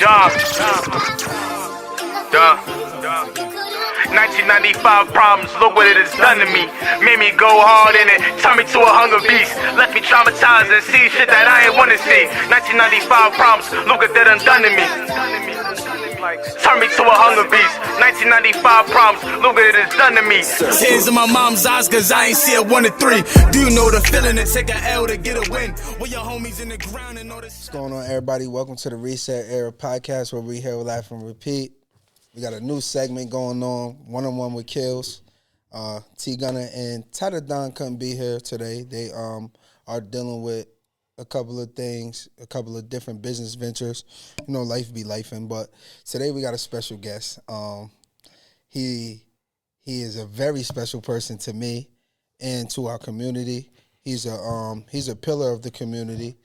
1995 problems, look what it has done to me. Made me go hard in it, turned me to a hunger beast. Left me traumatized and see shit that I ain't wanna see. 1995 problems, look what that done to me. Turn me to a hunger beast. 1995 problems, look what it has done to me. Tears in my mom's eyes cause I ain't see it 1 to 3. Do you know the feeling to take a L to get a win? With your homies in the ground and all this. What's going on, everybody? Welcome to the Reset Era podcast where we here with Laugh and Repeat. We got a new segment going on, one-on-one with Kills. T Gunner and Tata Don couldn't be here today. They are dealing with a couple of things, a couple of different business ventures. You know, life be lifing, but today we got a special guest. He is a very special person to me and to our community. He's a pillar of the community,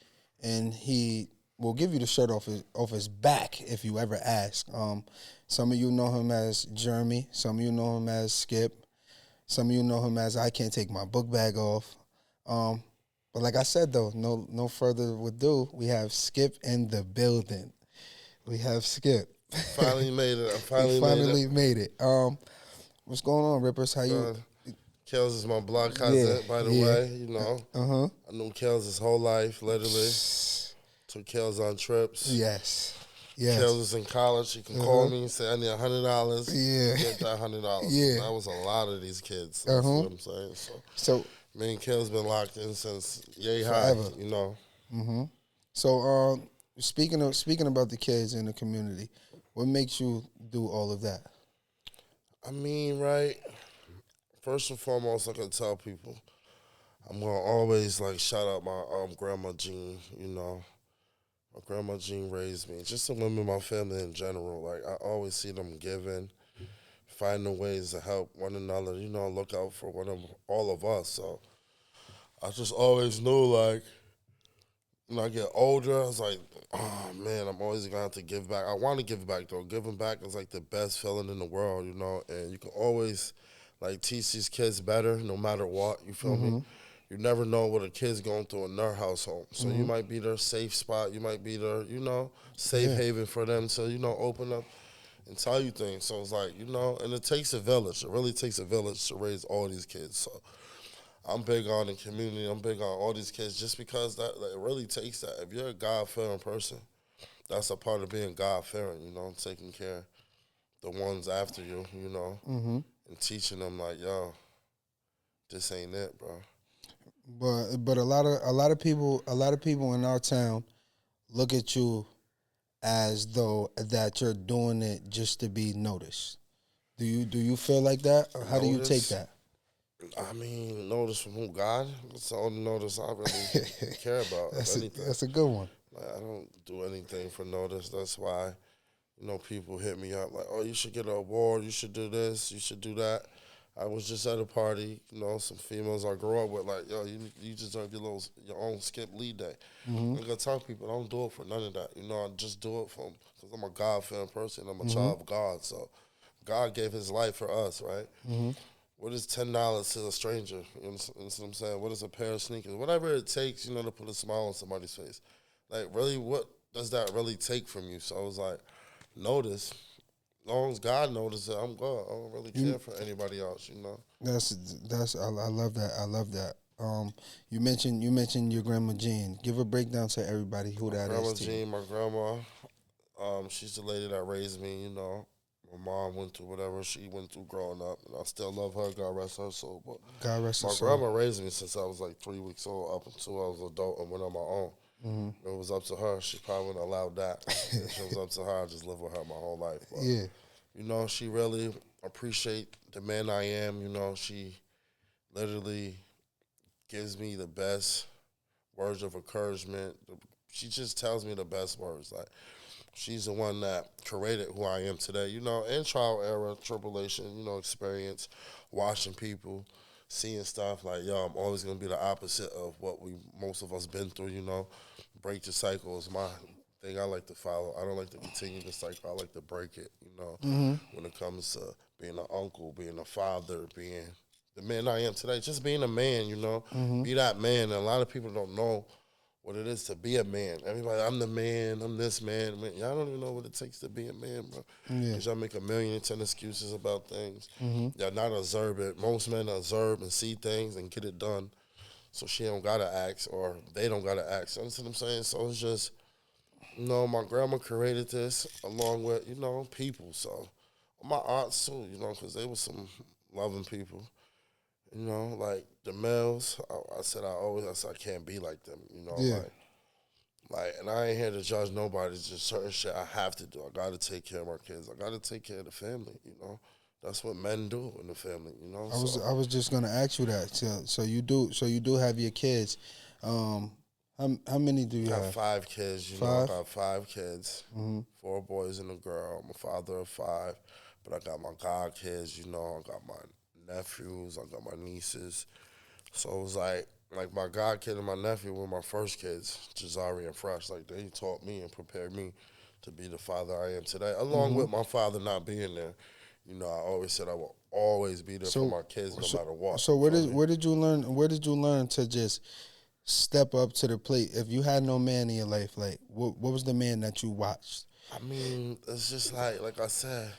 and he will give you the shirt off his back if you ever ask. Some of you know him as Jeremy. Some of you know him as Skip. Some of you know him as I Can't Take My Book Bag Off. But like I said, though, no further ado, we have Skip in the building. We have Skip. Finally made it. I finally made it. What's going on, Rippers? How you? Kels is my blood cousin, by the way. You know, I knew Kels his whole life, literally. Took Kels on trips. Yes. Kels is in college. He can call me and say, I need $100. Yeah. Get that $100. Yeah. That was a lot of these kids. That's what I'm saying. So me and Kels been locked in since yay high, you know. Mm-hmm. So speaking about the kids in the community, what makes you do all of that? I mean, right, first and foremost, I can tell people, I'm going to always, shout out my Grandma Jean, you know. My Grandma Jean raised me. Just the women in my family in general. I always see them giving, finding ways to help one another, you know, look out for all of us. So I just always knew, when I get older, I was like, oh, man, I'm always going to have to give back. I want to give back, though. Giving back is, the best feeling in the world, you know, and you can always, teach these kids better no matter what, you feel me? You never know what a kid's going through in their household. So you might be their safe spot. You might be their, safe haven for them to, open up and tell you things. So it's and it takes a village. It really takes a village to raise all these kids. So I'm big on the community. I'm big on all these kids just because that it really takes that. If you're a God-fearing person, that's a part of being God-fearing, taking care of the ones after you, and teaching them yo, this ain't it, bro. But a lot of people in our town look at you as though that you're doing it just to be noticed. Do you feel like that, or how do you take that? I mean, notice from who? God? That's the only notice I really care about. That's a good one. I don't do anything for notice. That's why, people hit me up oh, you should get an award. You should do this. You should do that. I was just at a party, some females I grew up with, yo, you deserve your own Skip Lee day. I gotta tell people, I don't do it for none of that. I just do it because I'm a God-fearing person. I'm a child of God. So God gave his life for us, right? What is $10 to a stranger? You know what I'm saying? What is a pair of sneakers? Whatever it takes, to put a smile on somebody's face. Really, what does that really take from you? So I was notice. As long as God notices it, I'm good. I don't really care for anybody else, That's I love that. I love that. You mentioned your Grandma Jean. Give a breakdown to everybody who that Grandma is. Jean, my grandma, she's the lady that raised me. My mom went through whatever she went through growing up, and I still love her. God rest her soul. But God rest her soul. My grandma raised me since I was 3 weeks old up until I was an adult and went on my own. It was up to her. She probably wouldn't allow that. If it was up to her, I just lived with her my whole life. But, she really appreciate the man I am. She literally gives me the best words of encouragement. She just tells me the best words. She's the one that created who I am today. In trial, error, tribulation, experience, watching people, seeing stuff yo, I'm always going to be the opposite of what most of us been through, break the cycle is my thing I like to follow. I don't like to continue the cycle. I like to break it, when it comes to being an uncle, being a father, being the man I am today. Just being a man, Be that man. And a lot of people don't know what it is to be a man. Everybody, I'm the man, I'm this man. Man, y'all don't even know what it takes to be a man, bro. Because y'all make 1,000,010 excuses about things. Y'all not observant. Most men observe and see things and get it done. So she don't got to ask or they don't got to ask. You understand what I'm saying? So it's just, my grandma created this along with, people. So my aunts too, because they were some loving people. Like the males, I said I can't be like them, and I ain't here to judge nobody. It's just certain shit I have to do. I got to take care of my kids. I got to take care of the family, That's what men do in the family, I was just gonna ask you that. So you do have your kids. How many do you I have? have 5 kids, I got 5 kids, 4 boys and a girl. I'm a father of 5, but I got my god kids, I got my nephews, I got my nieces. So it was like my god kid and my nephew were my first kids, Jazari and Fresh. Like they taught me and prepared me to be the father I am today, along with my father not being there. I always said I will always be there for my kids no matter what. So where did you learn? Where did you learn to just step up to the plate? If you had no man in your life, like what was the man that you watched? I mean, it's just like I said,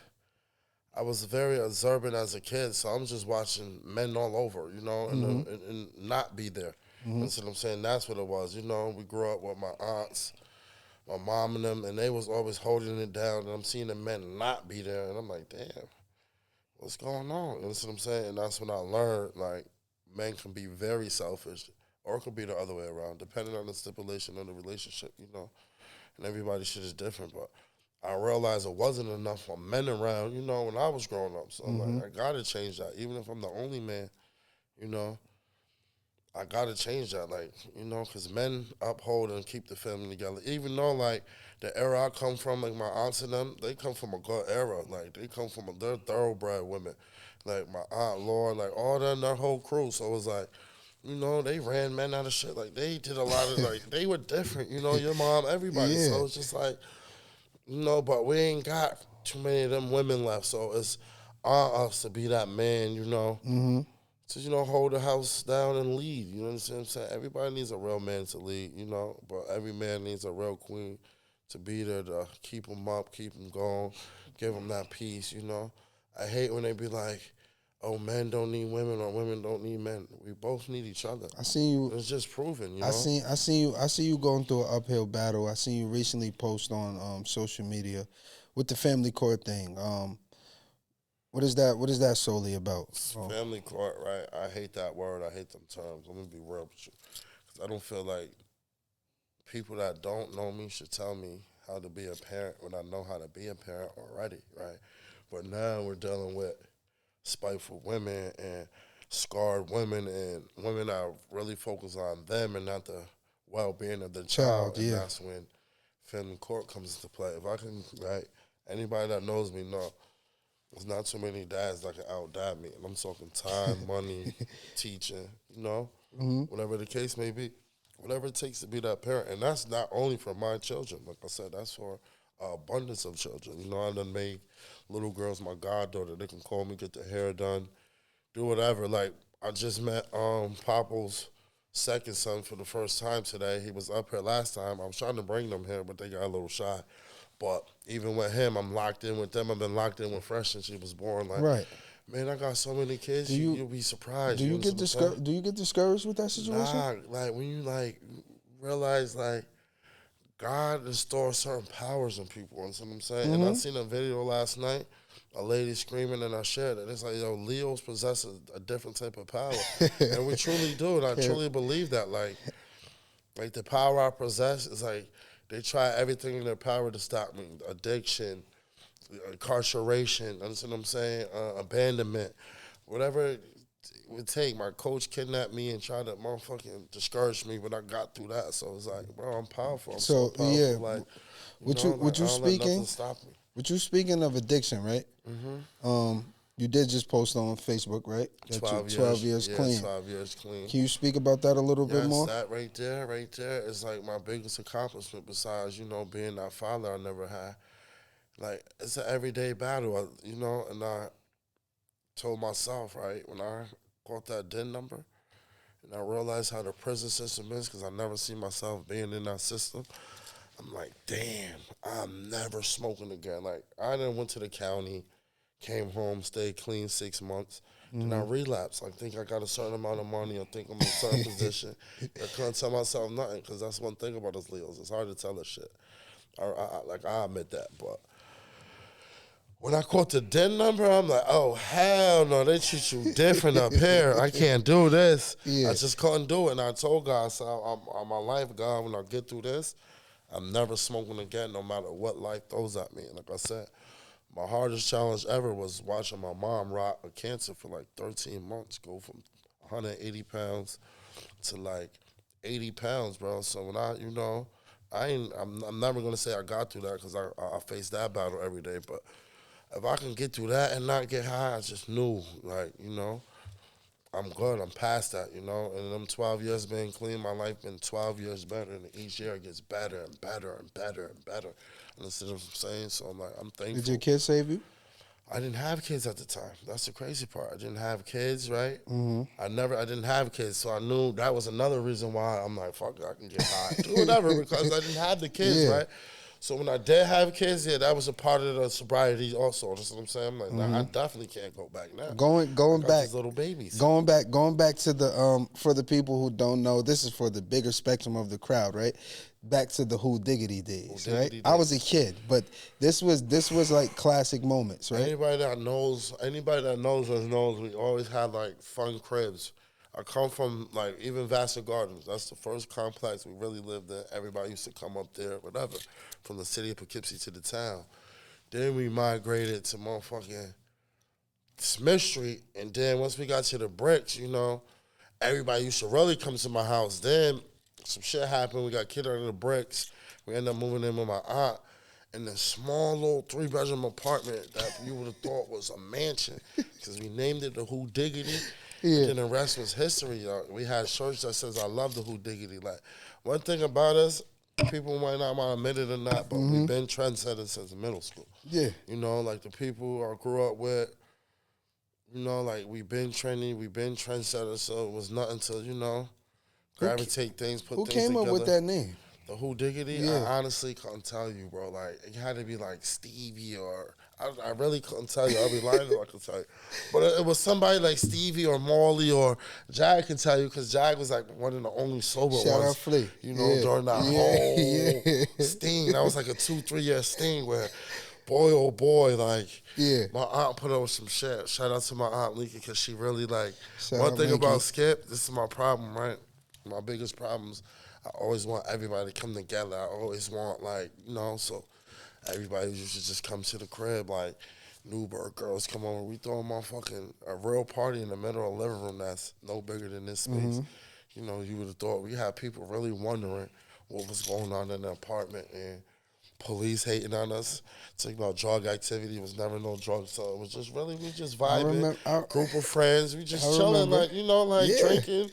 I was very observant as a kid, so I'm just watching men all over, and not be there. That's what I'm saying. That's what it was. We grew up with my aunts, my mom and them, and they was always holding it down, and I'm seeing the men not be there, and I'm like, damn, what's going on? That's what I'm saying. And that's when I learned, like, men can be very selfish, or it could be the other way around, depending on the stipulation of the relationship, And everybody's shit is different, but I realized it wasn't enough for men around, when I was growing up. So I'm like, I gotta change that. Even if I'm the only man, I gotta change that. Like, because men uphold and keep the family together. Even though, like, the era I come from, like my aunts and them, they come from a good era. Like, they come from they're thoroughbred women. Like my aunt Laura, like all them, their whole crew. So it was like, they ran men out of shit. Like they did a lot of like they were different. Your mom, everybody. Yeah. So it's just like. But we ain't got too many of them women left, so it's on us to be that man, to, hold the house down and lead, you understand what I'm saying? Everybody needs a real man to lead, but every man needs a real queen to be there to keep them up, keep them going, give them that peace, I hate when they be like, oh, men don't need women or women don't need men. We both need each other. I seen you. It's just proven, I see you going through an uphill battle. I seen you recently post on social media with the family court thing. What is that solely about? Family court, right? I hate that word. I hate them terms. I'm gonna be real with you, because I don't feel like people that don't know me should tell me how to be a parent when I know how to be a parent already, right? But now we're dealing with spiteful women and scarred women and women that really focus on them and not the well-being of the child. And that's when family court comes into play. If I can, right, anybody that knows me know there's not too many dads that can out-dad me. And I'm talking time, money, teaching, whatever the case may be. Whatever it takes to be that parent. And that's not only for my children. Like I said, that's for abundance of children. I done made little girls my goddaughter. They can call me, get their hair done, do whatever. Like, I just met Popple's second son for the first time today. He was up here last time. I was trying to bring them here, but they got a little shy. But even with him, I'm locked in with them. I've been locked in with Fresh since she was born. Like, right. Man, I got so many kids. You'll be surprised. Do you get discouraged? Do you get discouraged with that situation? Nah, like when you realize God installs certain powers in people. You know what I'm saying? And I seen a video last night, a lady screaming, and I shared it. It's like, Leos possess a different type of power, and we truly do. And I truly believe that. Like the power I possess is like they try everything in their power to stop me. Addiction, incarceration, understand what I'm saying? Abandonment, whatever it would take. My coach kidnapped me and tried to motherfucking discourage me, but I got through that. So it's like, bro, I'm powerful. I'm so powerful. Yeah, like, what you speaking? let nothing stop me. What you speaking of addiction, right? You did just post on Facebook, right? 12 years clean. 12 years clean. Can you speak about that a little bit more? That right there is like my biggest accomplishment besides, being that father I never had. Like, it's an everyday battle, and I told myself, right, when I got that DIN number, and I realized how the prison system is because I never see myself being in that system. I'm like, damn, I'm never smoking again. Like, I done went to the county, came home, stayed clean 6 months. Then I relapsed. I think I got a certain amount of money. I think I'm in a certain position. I couldn't tell myself nothing because that's one thing about us Leos. It's hard to tell us shit. I admit that. But when I caught the DIN number, I'm like, oh, hell no. They treat you different up here. I can't do this. Yeah. I just couldn't do it. And I told God, I said, I'm my life, God, when I get through this, I'm never smoking again no matter what life throws at me. And like I said, my hardest challenge ever was watching my mom rot of cancer for like 13 months, go from 180 pounds to like 80 pounds, bro. So when I'm never gonna say I got through that because I face that battle every day. But if I can get through that and not get high, I just knew, like, I'm good. I'm past that, And them 12 years being clean, my life been 12 years better, and each year it gets better and better and better and better. You see what I'm saying? So I'm like, I'm thankful. Did your kids save you? I didn't have kids at the time. That's the crazy part. I didn't have kids, right? Mm-hmm. I didn't have kids, so I knew that was another reason why I'm like, fuck it, I can get high. Do whatever, because I didn't have the kids, right? So when I did have kids, that was a part of the sobriety also. That's what I'm saying. I'm like, nah, I definitely can't go back now. Going back, these little babies. Going back to the for the people who don't know, this is for the bigger spectrum of the crowd, right? Back to the Who Diggity days, right? I was a kid, but this was like classic moments, right? Anybody that knows us knows we always had like fun cribs. I come from like even Vassar Gardens. That's the first complex we really lived in. Everybody used to come up there, whatever, from the city of Poughkeepsie to the town. Then we migrated to motherfucking Smith Street, and then once we got to the bricks, everybody used to really come to my house. Then some shit happened. We got kicked out of the bricks. We ended up moving in with my aunt in this small little 3-bedroom apartment that you would have thought was a mansion because we named it the Who Diggity. Yeah. Then the rest was history. We had shirts that says, I love the Who Diggity. Like, one thing about us, people might not want to admit it or not, but we've been trendsetters since middle school. Yeah. Like the people I grew up with, like we've been trending, we've been trendsetters, so it was nothing to, gravitate things, put things together. Who came up with that name? The Who Diggity? Yeah. I honestly couldn't tell you, bro. Like, it had to be like Stevie or... I really couldn't tell you. I'll be lying if I could tell you. But it was somebody like Stevie or Marley or Jag can tell you because Jag was like one of the only sober ones. Shout out Flea. During that whole sting. That was like a 2-3 year sting where, boy, oh boy, like, my aunt put over some shit. Shout out to my aunt Leaky because she really like... One thing about Skip, this is my problem, right? My biggest problems, I always want everybody to come together. I always want so... Everybody used to just come to the crib, like Newburgh girls come over. We throw a real party in the middle of the living room that's no bigger than this space. You would have thought we had people really wondering what was going on in the apartment and police hating on us. Talking about drug activity, it was never no drugs. So it was just really, we just vibing, group of friends. We just chilling, drinking.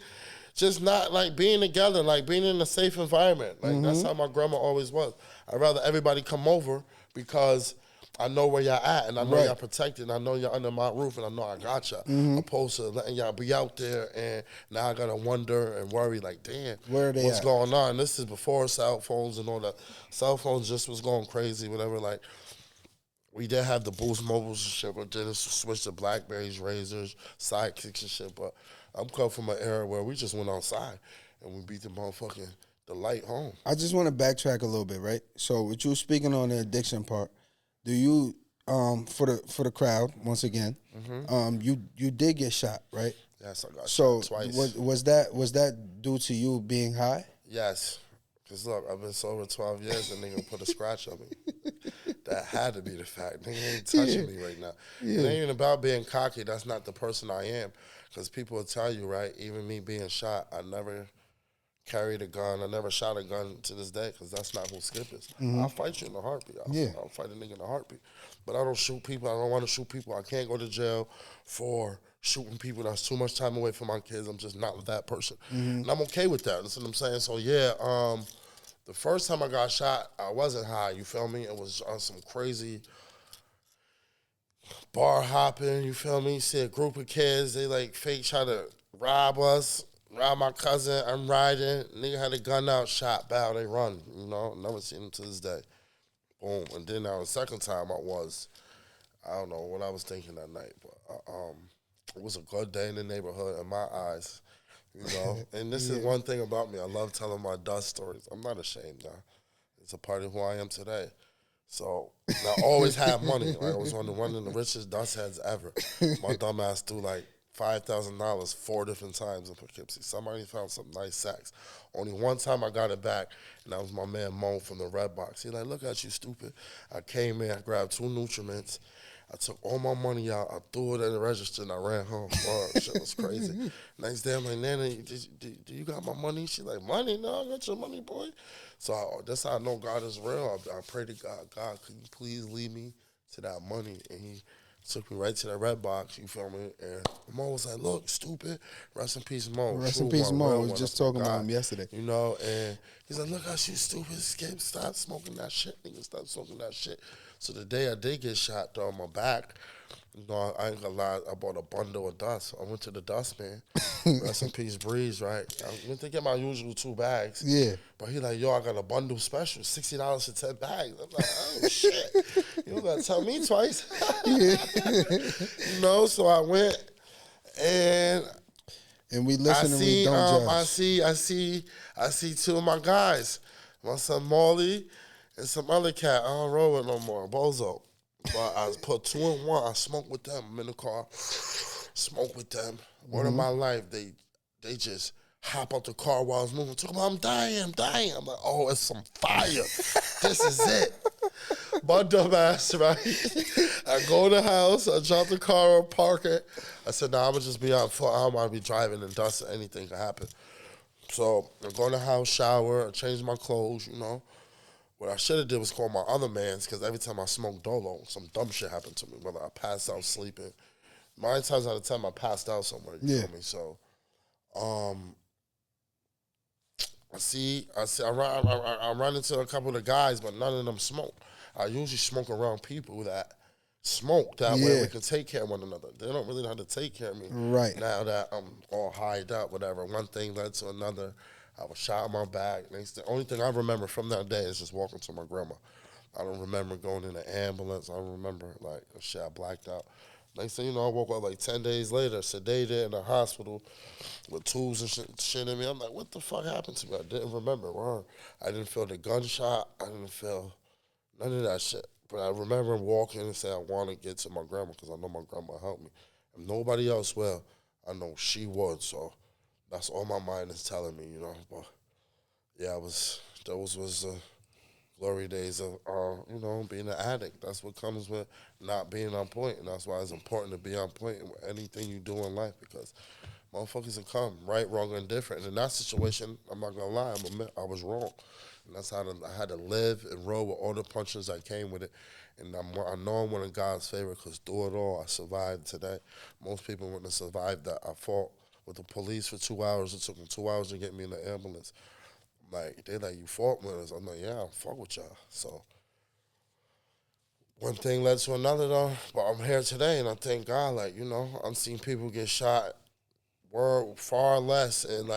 Just not like being together, like being in a safe environment. Like that's how my grandma always was. I'd rather everybody come over because I know where y'all at and I know y'all protected and I know y'all under my roof and I know I got y'all. Opposed to letting y'all be out there and now I gotta wonder and worry like, damn, what's going on? This is before cell phones and all that. Cell phones just was going crazy, whatever. Like, we did have the Boost Mobiles and shit, but then it switched to Blackberries, Razors, Sidekicks and shit. But I'm coming from an era where we just went outside and we beat the light home. I just want to backtrack a little bit, right? So with you speaking on the addiction part, do you for the crowd once again, you did get shot, right? Yes, I got shot twice. Was that due to you being high? Yes. Because look, I've been sober 12 years and nigga put a scratch on me. That had to be the fact. Nigga ain't touching me right now. It ain't even about being cocky. That's not the person I am. Because people will tell you, right, even me being shot, I never carried a gun. I never shot a gun to this day because that's not who Skip is. I'll fight you in a heartbeat. I'll fight a nigga in a heartbeat. But I don't shoot people. I don't want to shoot people. I can't go to jail for shooting people. That's too much time away from my kids. I'm just not that person. And I'm okay with that. That's what I'm saying. So, the first time I got shot, I wasn't high. You feel me? It was on some crazy bar hopping. You feel me? You see a group of kids. They, like, fake try to rob us. around my cousin, I'm riding. Nigga had a gun out, shot, bow, they run. Never seen him to this day. Boom. And then now the second time I don't know what I was thinking that night, but it was a good day in the neighborhood in my eyes. And this is one thing about me. I love telling my dust stories. I'm not ashamed now. It's a part of who I am today. So I always had money. Like I was one of the richest dust heads ever. My dumb ass threw like $5,000 4 different times in Poughkeepsie. Somebody found some nice sacks. Only one time I got it back, and that was my man Mo from the Red Box. He like, look at you, stupid. I came in, I grabbed 2 nutriments. I took all my money out. I threw it in the register, and I ran home. Shit was crazy. Next day, I'm like, Nana, do you got my money? She like, money? No, I got your money, boy. So that's how I know God is real. I pray to God, God, could you please lead me to that money? And he took me right to that Red Box, you feel me? And Mo was like, look, stupid. Rest in peace, Mo. Rest in peace, Mo. I was just talking about him yesterday. And he's like, look how you stupid. Stop smoking that shit, nigga. Stop smoking that shit. So the day I did get shot, though, on my back, I ain't gonna lie, I bought a bundle of dust. I went to the dust man. Rest in peace, Breeze, right? I went to get my usual 2 bags. Yeah. But he like, yo, I got a bundle special, $60 for 10 bags. I'm like, oh, shit. You gotta tell me twice. So I went, and we listen and we don't judge. I see 2 of my guys, my son Molly and some other cat. I don't roll with no more, Bozo. But I put 2 in 1. I smoked with them. I'm in the car, smoke with them. Word of my life, they just hop out the car while I was moving. Talk about, I'm dying. I'm like, oh, it's some fire. This is it. My dumb ass, right? I go to the house, I drop the car, park it. I said, nah, I'm going to just be on foot. I don't want to be driving in dust or anything can happen. So I go in the house, shower, I change my clothes, What I should have did was call my other mans, because every time I smoke dolo, some dumb shit happened to me, whether I passed out sleeping. 9 times out of 10, I passed out somewhere, you feel me? So, I run into a couple of the guys, but none of them smoke. I usually smoke around people that smoke. That way we can take care of one another. They don't really know how to take care of me. Right. Now that I'm all highed up, whatever. One thing led to another. I was shot in my back. The only thing I remember from that day is just walking to my grandma. I don't remember going in an ambulance. I don't remember, shit, I blacked out. Next thing you know, I woke up 10 days later, sedated in a hospital with tubes and shit in me. I'm like, what the fuck happened to me? I didn't remember. I didn't feel the gunshot. I didn't feel none of that shit. But I remember walking and saying I want to get to my grandma because I know my grandma helped me. If nobody else will, I know she would. So that's all my mind is telling me, But yeah, those was glory days of, being an addict. That's what comes with not being on point, and that's why it's important to be on point with anything you do in life, because motherfuckers will come, right, wrong, or indifferent. And in that situation, I'm not gonna lie, I was wrong, and that's how I had to live and roll with all the punches that came with it. And I know I'm one of God's favor, because through it all, I survived today. Most people wouldn't have survived that. I fought with the police for 2 hours. It took them 2 hours to get me in the ambulance. They like, you fought with us. I'm like, yeah, I fought with y'all. So one thing led to another, though. But I'm here today, and I thank God. I've seen people get shot far less and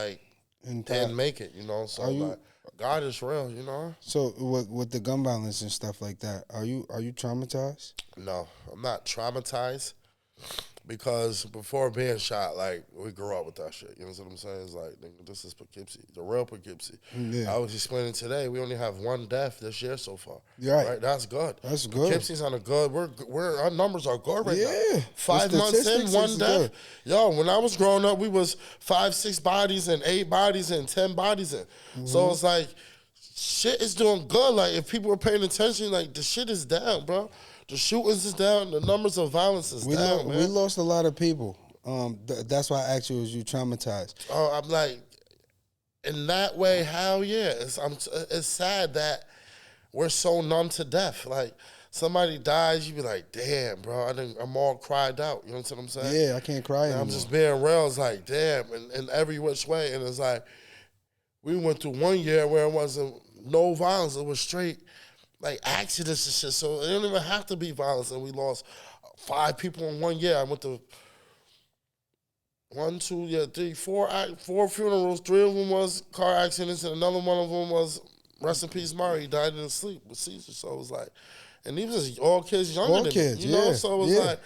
didn't make it, So God is real, So with the gun violence and stuff like that, are you traumatized? No, I'm not traumatized. Because before being shot, we grew up with that shit. You know what I'm saying? It's nigga, this is Poughkeepsie, the real Poughkeepsie. Yeah. I was explaining today, we only have 1 death this year so far. Right? That's good. That's good. Poughkeepsie's on a good, our numbers are good right now. 5 months in, 1 death. Good. Yo, when I was growing up, we was 5, 6 bodies and 8 bodies and 10 bodies in. Mm-hmm. So it's shit is doing good. If people were paying attention, the shit is down, bro. The shootings is down. The numbers of violence is down, man. We lost a lot of people. That's why I asked you, was you traumatized? Oh, I'm in that way, hell yeah. It's sad that we're so numb to death. Somebody dies, you be like, damn, bro, I'm all cried out. You know what I'm saying? Yeah, I can't cry anymore. I'm just being real. It's damn, in every which way. And it's we went through 1 year where it wasn't no violence. It was straight accidents and shit, so it didn't even have to be violence, and we lost 5 people in 1 year. I went to 1, 2, yeah, 3, 4, 4 funerals. 3 of them was car accidents, and another one of them was, rest in peace, Murray. He died in his sleep with seizures. So it was like, and these was all kids younger All than kids, me, you know? yeah, So it was yeah. like,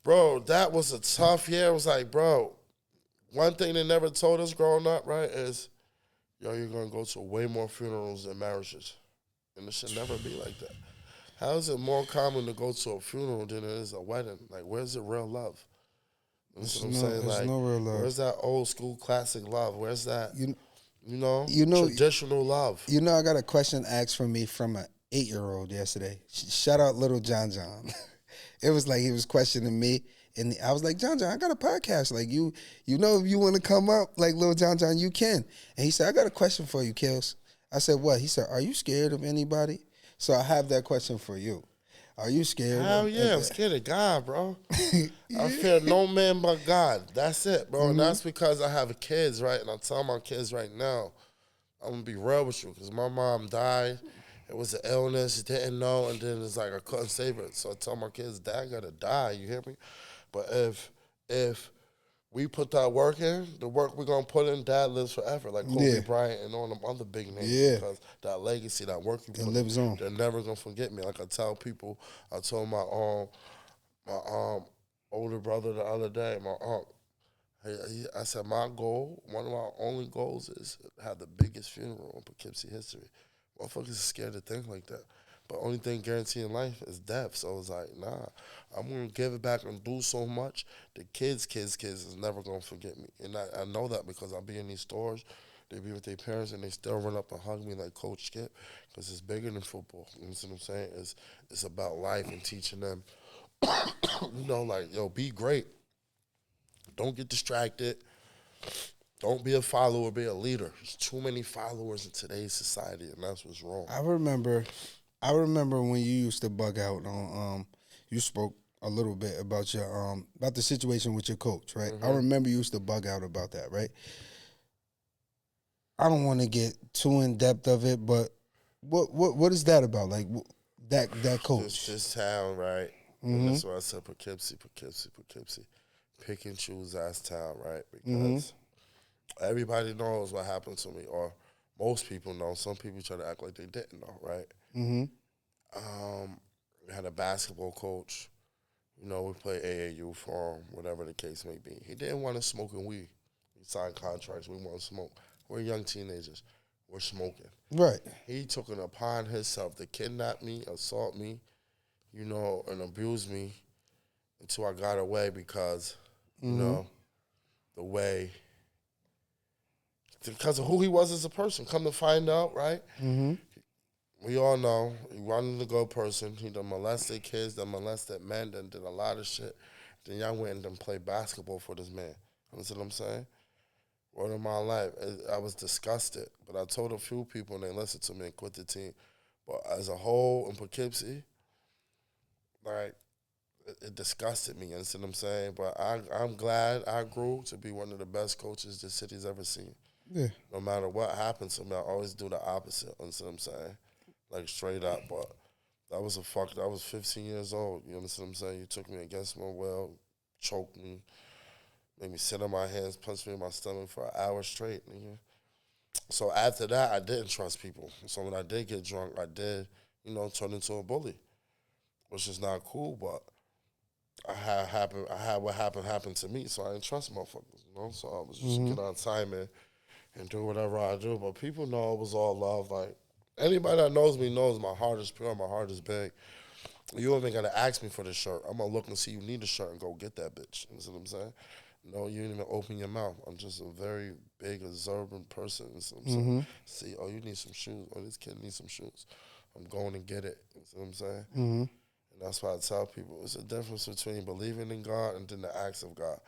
bro, that was a tough year. It was like, bro, one thing they never told us growing up, right, is, yo, you're going to go to way more funerals than marriages. And it should never be like that. How is it more common to go to a funeral than it is a wedding? Like, where's the real love? You know what I'm saying? There's Like, no real love. where's that old school classic love? Where's that, You you know, traditional love? You know, I got a question asked from me from an 8-year-old yesterday. Shout out little John John. It was like he was questioning me, and I was like, John John, I got a podcast. Like you know, if you want to come up, like little John John, you can. And he said, I got a question for you, Kills. I said, what? He said, are you scared of anybody? So I have that question for you. Are you scared? Hell yeah, I'm scared of God, bro. I fear no man but God. That's it, bro. And that's because I have kids, right? And I tell my kids right now, I'm going to be real with you, because my mom died. It was an illness, didn't know, and then it's like I couldn't save her. So I tell my kids, Dad got to die, you hear me? But if we put that work in, the work we're going to put in, Dad lives forever, like Kobe Bryant and all them other big names. Yeah. Because that legacy, that work you put lives in, on. they're never going to forget me. Like I tell people, I told my older brother the other day, my aunt, I said, my goal, one of my only goals is to have the biggest funeral in Poughkeepsie history. Motherfuckers are scared to think like that. But only thing guaranteed in life is death. So it's like, nah, I'm going to give it back and do so much. The kids is never going to forget me. And I know that because I be in these stores, they be with their parents, and they still run up and hug me like Coach Skip, because it's bigger than football. You know what I'm saying? It's about life and teaching them, you know, like, yo, be great. Don't get distracted. Don't be a follower, be a leader. There's too many followers in today's society, and that's what's wrong. I remember when you used to bug out on you spoke a little bit about your about the situation with your coach, right? I remember you used to bug out about that, right? I don't want to get too in depth of it, but what is that about? Like that coach? This town, right? And that's why I said Poughkeepsie. Pick and choose ass town, right? Because everybody knows what happened to me, or most people know. Some people try to act like they didn't know, right? We had a basketball coach. You know, we played AAU for him, whatever the case may be. He didn't want us smoking weed. We signed contracts. We want to smoke. We're young teenagers. We're smoking. Right. He took it upon himself to kidnap me, assault me, you know, and abuse me until I got away because, you know, because of who he was as a person. Come to find out, right? We all know he wasn't a good person. He done molested kids, done molested men, done did a lot of shit. Then y'all went and done played basketball for this man. Understand what I'm saying? Word of my life, I was disgusted. But I told a few people and they listened to me and quit the team. But as a whole in Poughkeepsie, like, it disgusted me, you understand what I'm saying? But I'm glad I grew to be one of the best coaches this city's ever seen. Yeah. No matter what happens to me, I always do the opposite, you understand what I'm saying? Like, straight up. But I was 15 years old, you understand what I'm saying? You took me against my will, choked me, made me sit on my hands, punched me in my stomach for an hour straight, nigga. So after that, I didn't trust people. So when I did get drunk, I did, you know, turn into a bully, which is not cool, but I had what happened to me, so I didn't trust motherfuckers, you know? So I was just get on time and do whatever I do. But people know it was all love. Like, anybody that knows me knows my heart is pure, my heart is big. You don't even got to ask me for the shirt. I'm going to look and see you need a shirt and go get that bitch. You know what I'm saying? No, you didn't even open your mouth. I'm just a very big, observant person. You know what I'm saying? See, oh, you need some shoes. Oh, this kid needs some shoes. I'm going to get it. You know what I'm saying? And that's why I tell people, it's a difference between believing in God and then the acts of God.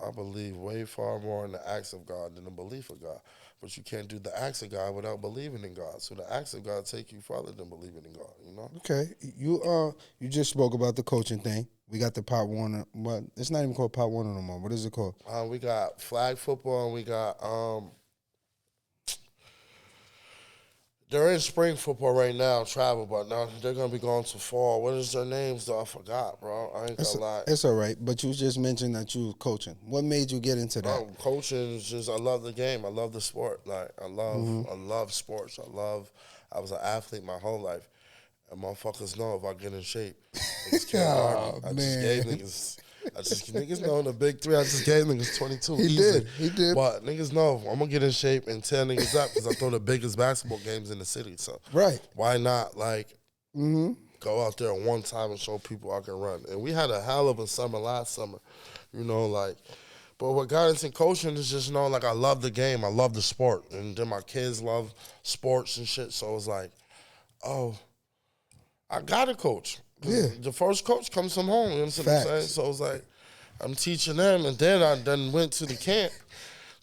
I believe way far more in the acts of God than the belief of God. But you can't do the acts of God without believing in God. So the acts of God take you further than believing in God, you know? Okay. You just spoke about the coaching thing. We got the Pop Warner, but it's not even called Pop Warner no more. What is it called? We got flag football and we got They're in spring football right now, travel, but now they're gonna be going to fall. What is their names though? I forgot, bro. I ain't gonna lie. It's all right, but you just mentioned that you was coaching. What made you get into that? Coaching is just I love the game. I love the sport. Like I love sports. I was an athlete my whole life. And motherfuckers know if I get in shape. Niggas can't argue. I just gave niggas. Niggas know in the big three. I just gave niggas 22. He did. But niggas know I'm gonna get in shape and tear niggas up because I throw the biggest basketball games in the city. So right, why not go out there one time and show people I can run? And we had a hell of a summer last summer, you know, like. But what got into coaching is just like I love the game, I love the sport, and then my kids love sports and shit. So it's like, oh, I gotta coach. Yeah. The first coach comes from home, you know what I'm saying? So it's like, I'm teaching them, and then I went to the camp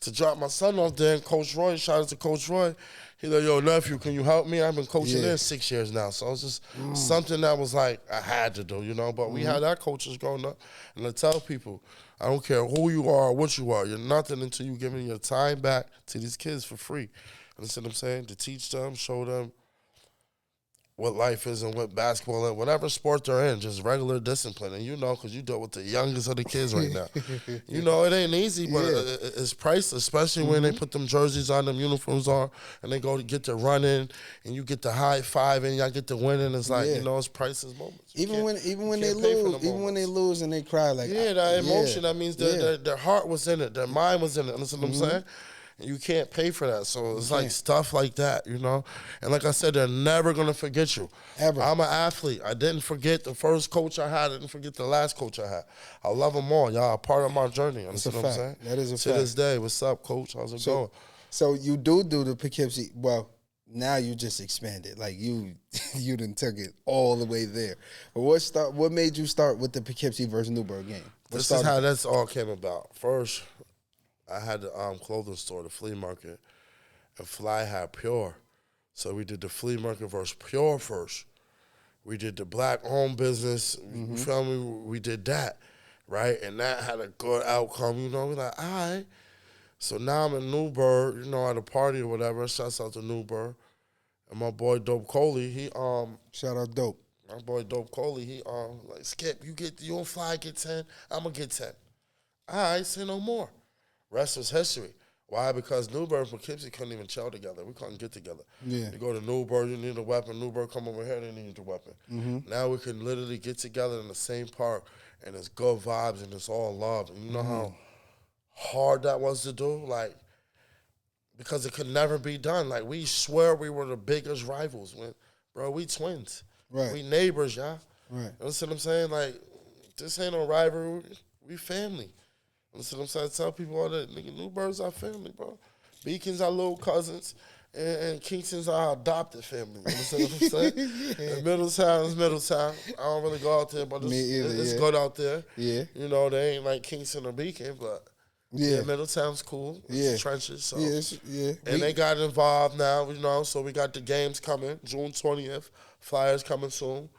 to drop my son off there, and Coach Roy, shout out to Coach Roy, he like, yo, nephew, can you help me? I've been coaching there 6 years now. So it's just something that was like, I had to do, you know? But we had our coaches growing up, and I tell people, I don't care who you are or what you are, you're nothing until you giving your time back to these kids for free. Understand what I'm saying? To teach them, show them what life is and what basketball and whatever sport they're in, just regular discipline. And you know, because you deal with the youngest of the kids right now. You know, it ain't easy, but it's priceless, especially when they put them jerseys on, them uniforms on, and they go to get the running, and you get the high five, and y'all get the winning. It's like, you know, it's priceless moments. Even when they lose and they cry, like that emotion, that means their heart was in it, their mind was in it. Understand what I'm saying? You can't pay for that. So it's like stuff like that, you know? And like I said, they're never going to forget you. Ever. I'm an athlete. I didn't forget the first coach I had. I didn't forget the last coach I had. I love them all. Y'all are part of my journey. Understand what I'm saying? That is a fact. To this day, what's up, coach? How's it going? So you do the Poughkeepsie, well, now you just expanded. Like you done took it all the way there. But what made you start with the Poughkeepsie versus Newburgh game? This is how that's all came about. First, I had the clothing store, the flea market, and Fly had Pure. So we did the flea market versus Pure first. We did the black-owned business. You feel me? We did that, right? And that had a good outcome. You know, we're like, all right. So now I'm in Newburgh, you know, at a party or whatever. Shouts out to Newburgh. And my boy Dope Coley, shout out Dope. My boy Dope Coley, he like, Skip, you don't Fly get 10, I'm gonna get 10. All right, say no more. Rest is history. Why? Because Newburgh and Poughkeepsie couldn't even chill together. We couldn't get together. Yeah. You go to Newburgh, you need a weapon. Newburgh come over here, they need a weapon. Now we can literally get together in the same park, and it's good vibes, and it's all love. And you know how hard that was to do? Like, because it could never be done. Like, we swear we were the biggest rivals. Bro, we twins. Right. We neighbors, y'all. Right. You understand what I'm saying? Like, this ain't no rivalry. We family. That's what I'm saying. I tell people all that. Nigga, Newburgh's our family, bro. Beacon's our little cousins, and Kingston's our adopted family. You understand what I'm saying? And Middletown is Middletown. I don't really go out there, but it's good out there. Yeah. You know, they ain't like Kingston or Beacon, but Middletown's cool. It's trenches. So. And they got involved now, you know, so we got the games coming. June 20th. Flyers coming soon.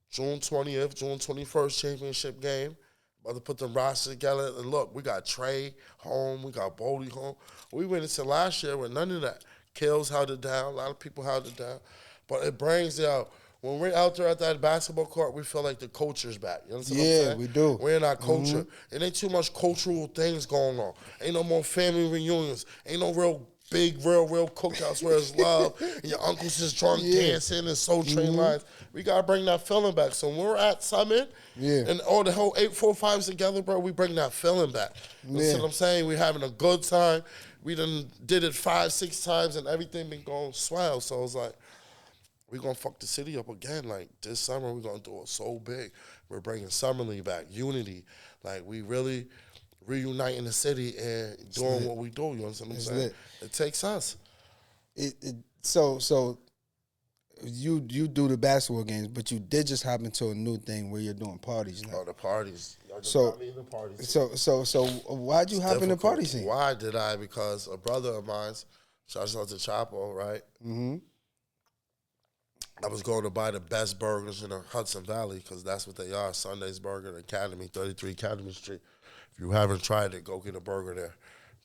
June 20th, June 21st championship game. About to put them rosters together. And look, we got Trey home. We got Bodie home. We went into last year with none of that. Kills held it down. A lot of people held it down. But it brings out, when we're out there at that basketball court, we feel like the culture's back. You understand what I'm saying? We do. We're in our culture. It ain't too much cultural things going on. Ain't no more family reunions. Ain't no real big, real cookouts where it's love and your uncle's just drunk dancing and Soul Train lines. We got to bring that feeling back. So when we're at Summit and all the whole 845s together, bro, we bring that feeling back. You see what I'm saying? We're having a good time. We done did it 5-6 times and everything been going swell. So it's like, we're going to fuck the city up again. Like, this summer, we're going to do it so big. We're bringing Summer League back, unity. Like, we really reuniting the city and doing what we do. You understand what I'm saying? It takes us. So you do the basketball games, but you did just hop into a new thing where you're doing parties now. Oh, the parties. Y'all just So- got me in the parties. So why'd you hop in the party scene? Why did I? Because a brother of mine, shouts out to Chapo, right? I was going to buy the best burgers in the Hudson Valley because that's what they are, Sunday's Burger Academy, 33 Academy Street. If you haven't tried it, go get a burger there.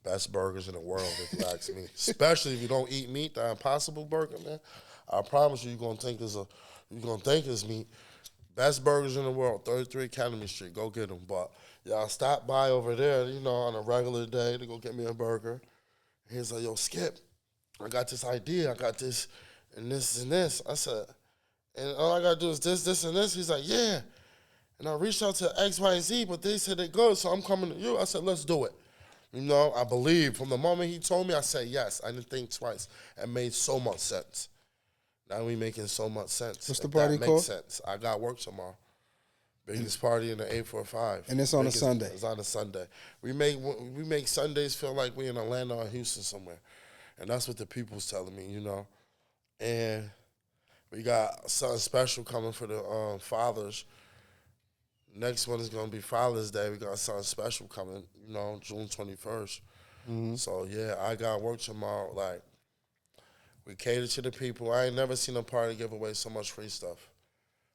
Best burgers in the world, if you ask me. Especially if you don't eat meat, the Impossible Burger, man. I promise you're gonna think it's meat. Best burgers in the world, 33 Academy Street. Go get them. But y'all stop by over there, on a regular day to go get me a burger. He's like, yo, Skip, I got this idea. I got this and this and this. I said, and all I got to do is this, and this. He's like, yeah. And I reached out to X, Y, and Z, but they said they're good, so I'm coming to you. I said, let's do it. I believe. From the moment he told me, I said yes. I didn't think twice. It made so much sense. Now we making so much sense. What's the party called? Makes sense. I got work tomorrow. Biggest party in the 845. And it's on a Sunday. It's on a Sunday. We make Sundays feel like we in Atlanta or Houston somewhere. And that's what the people's telling me, And we got something special coming for the fathers. Next one is going to be Father's Day. We got something special coming, June 21st. Mm-hmm. So, yeah, I got work tomorrow. Like, we cater to the people. I ain't never seen a party give away so much free stuff.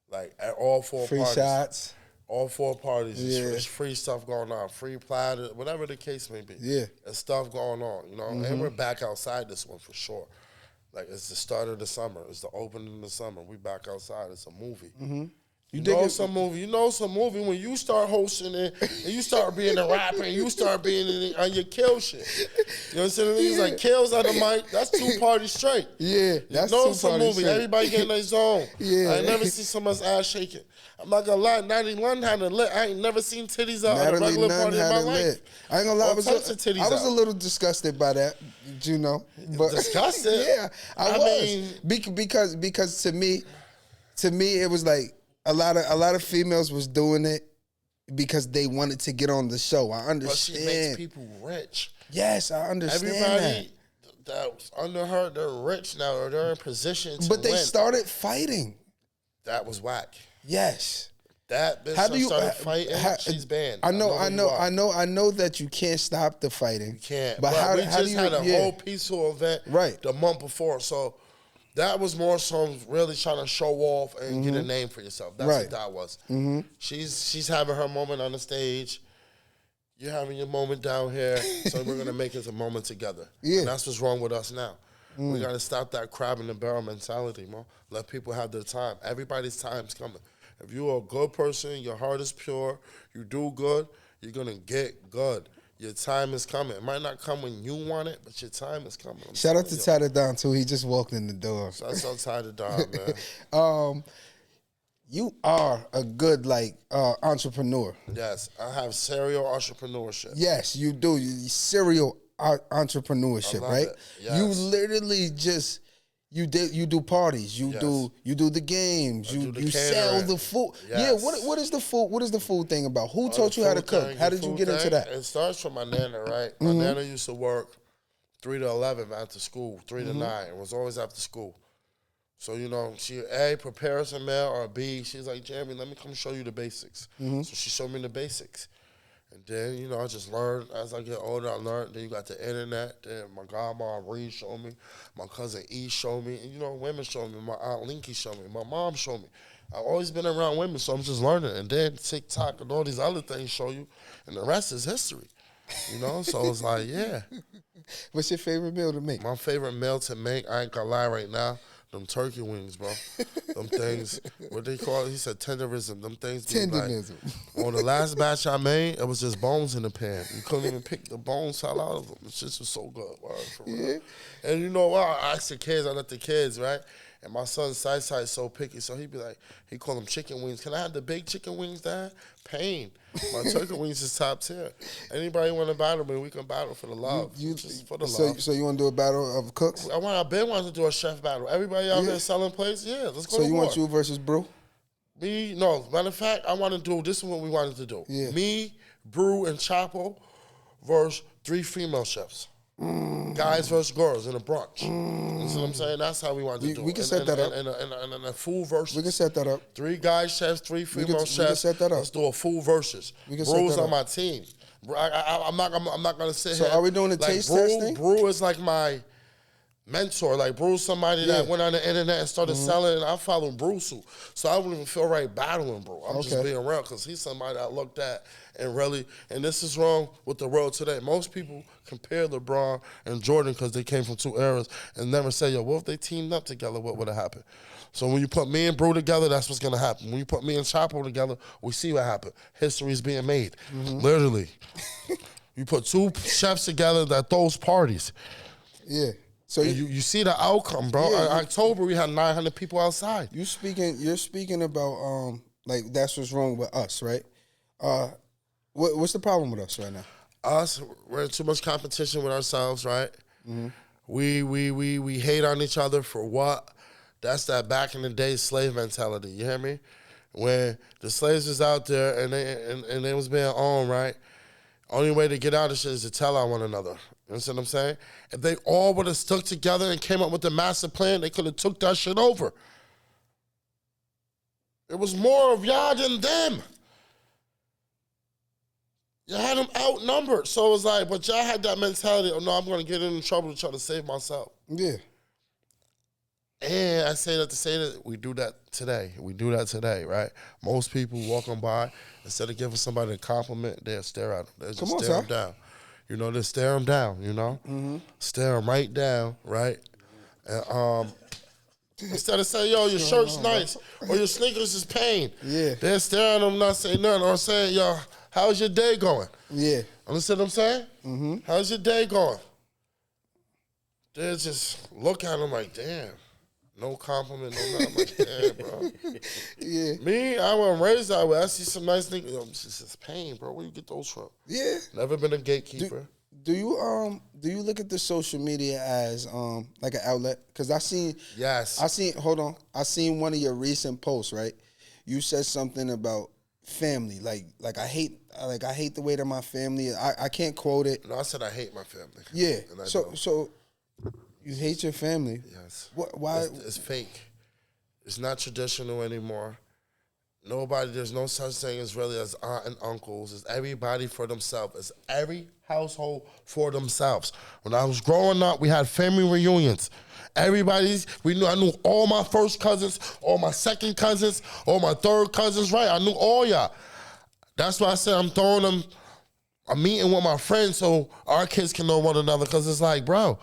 Like, at all four free parties. Free shots. All four parties. Yeah. There's free stuff going on. Free platter, whatever the case may be. Yeah. There's stuff going on, Mm-hmm. And we're back outside this one for sure. Like, it's the start of the summer. It's the opening of the summer. We back outside. It's a movie. Mm-hmm. You know some movie when you start hosting it and you start being a rapper and you start being on your kill shit. You know what I'm saying? He's like kills on the mic. That's 2 parties straight. Yeah, that's you know 2 some parties movie. straight. Everybody getting their zone. Yeah, I ain't never seen someone's ass shaking. I'm not gonna lie. 91 had a lit. I ain't never seen titties out at a regular party in my life. I ain't gonna lie. I was a little disgusted by that. But disgusted. Yeah, I was because to me it was like. A lot of females was doing it because they wanted to get on the show. I understand. But she makes people rich. Yes, I understand. Everybody that's under her, they're rich now, or they're in position to But they win. started fighting. That was whack. Yes. That bitch started fighting. She's banned. I know that you can't stop the fighting. You can't. But we just had a whole peaceful event the month before, so. That was more so really trying to show off and get a name for yourself. That's what that was. Mm-hmm. She's having her moment on the stage. You're having your moment down here. So we're going to make it a moment together. Yeah. And that's what's wrong with us now. We got to stop that crab in the barrel mentality, man. Let people have their time. Everybody's time's coming. If you're a good person, your heart is pure, you do good, you're going to get good. Your time is coming. It might not come when you want it, but your time is coming. Shout out to Tyler Don, too. He just walked in the door. Shout out to Tyler Don, man. You are a good, entrepreneur. Yes, I have serial entrepreneurship. Yes, you do. Serial entrepreneurship, right? Yes. You literally just... You do parties. You do the games. You sell the food. Yes. Yeah. What is the food? What is the food thing about? Who taught you how to cook? How did you get into that? It starts from my nana, right? My nana used to work 3 to 11 after school, 3 to 9. It was always after school. So she A, prepare us a meal, or B, she's like, Jeremy, let me come show you the basics. So she showed me the basics. And then, I just learned. As I get older, I learned. Then you got the internet. Then my godmom Reed showed me. My cousin E showed me. And, women showed me. My aunt Linky showed me. My mom showed me. I've always been around women, so I'm just learning. And then TikTok and all these other things show you. And the rest is history. So it's like, yeah. What's your favorite meal to make? My favorite meal to make, I ain't gonna lie right now, them turkey wings, bro. Them things, what they call it? He said tenderism. Them things. Tenderism. On the last batch I made, it was just bones in the pan. You couldn't even pick the bones out of them. It just was so good. Wow, for real. And you know what? I asked the kids, I let the kids, right? And my son's side is so picky, so he'd be like, he call them chicken wings. Can I have the big chicken wings, Dad? Pain. My turkey wings is top tier. Anybody want to battle me, we can battle for the love. Just for the love. So you want to do a battle of cooks? I've been wanting to do a chef battle. Everybody out there selling plates? Yeah, let's go to war. So you want you versus Brew? No. Matter of fact, I want to do, this is what we wanted to do. Yeah. Me, Brew, and Chapo versus 3 female chefs. Guys versus girls in a brunch. You see what I'm saying? That's how we want to do it. We can set that up. And a full versus. We can set that up. 3 guy chefs, 3 female chefs. We can set that up. Let's do a full versus. Brew's on my team. I'm not gonna sit here. So are we doing a taste testing? Brew is like my mentor. Like Bruce, somebody that went on the internet and started selling, and I followed Bruce. So I wouldn't even feel right battling, bro. I'm just being real because he's somebody I looked at and really, and this is wrong with the world today. Most people compare LeBron and Jordan because they came from two eras and never say, yo, what if they teamed up together? What would have happened? So when you put me and Brew together, that's what's going to happen. When you put me and Chapo together, we see what happened. History's being made, literally. You put two chefs together that throws parties. Yeah. So you see the outcome, bro. Yeah, In October, we had 900 people outside. You're speaking about like that's what's wrong with us, right? What's the problem with us right now? Us, we're in too much competition with ourselves, right? We hate on each other for what? That's that back in the day slave mentality. You hear me? When the slaves was out there and they was being owned, right? Only way to get out of shit is to tell on one another. You understand what I'm saying? If they all would have stuck together and came up with a master plan, they could have took that shit over. It was more of y'all than them. You had them outnumbered. So it was like, but y'all had that mentality, oh no, I'm going to get in trouble to try to save myself. Yeah. And I say that to say that we do that today. We do that today, right? Most people walking by, instead of giving somebody a compliment, they'll stare at them. They'll just stare them down. You know, they stare them down, you know? Stare them right down, right? And instead of saying, yo, your shirt's nice, or your sneakers is pain. Yeah. They're staring at them, not saying nothing, or saying, yo, how's your day going? Yeah. Understand what I'm saying? How's your day going? They just look at them like, damn. No compliment, no nothing. Like, damn, bro. Yeah. Me, I wasn't raised that way. I see some nice niggas. It's just pain, bro. Where you get those from? Yeah. Never been a gatekeeper. Do you look at the social media as like an outlet? Because I seen one of your recent posts, right? You said something about family, like I hate the way that my family. I can't quote it. No, I said I hate my family. Yeah. And So you hate your family. Yes. Why? It's fake. It's not traditional anymore. There's no such thing as really as aunt and uncles. It's everybody for themselves. It's every household for themselves. When I was growing up, we had family reunions. I knew all my first cousins, all my second cousins, all my third cousins, right? I knew all y'all. That's why I said I'm meeting with my friends so our kids can know one another, because it's like, bro,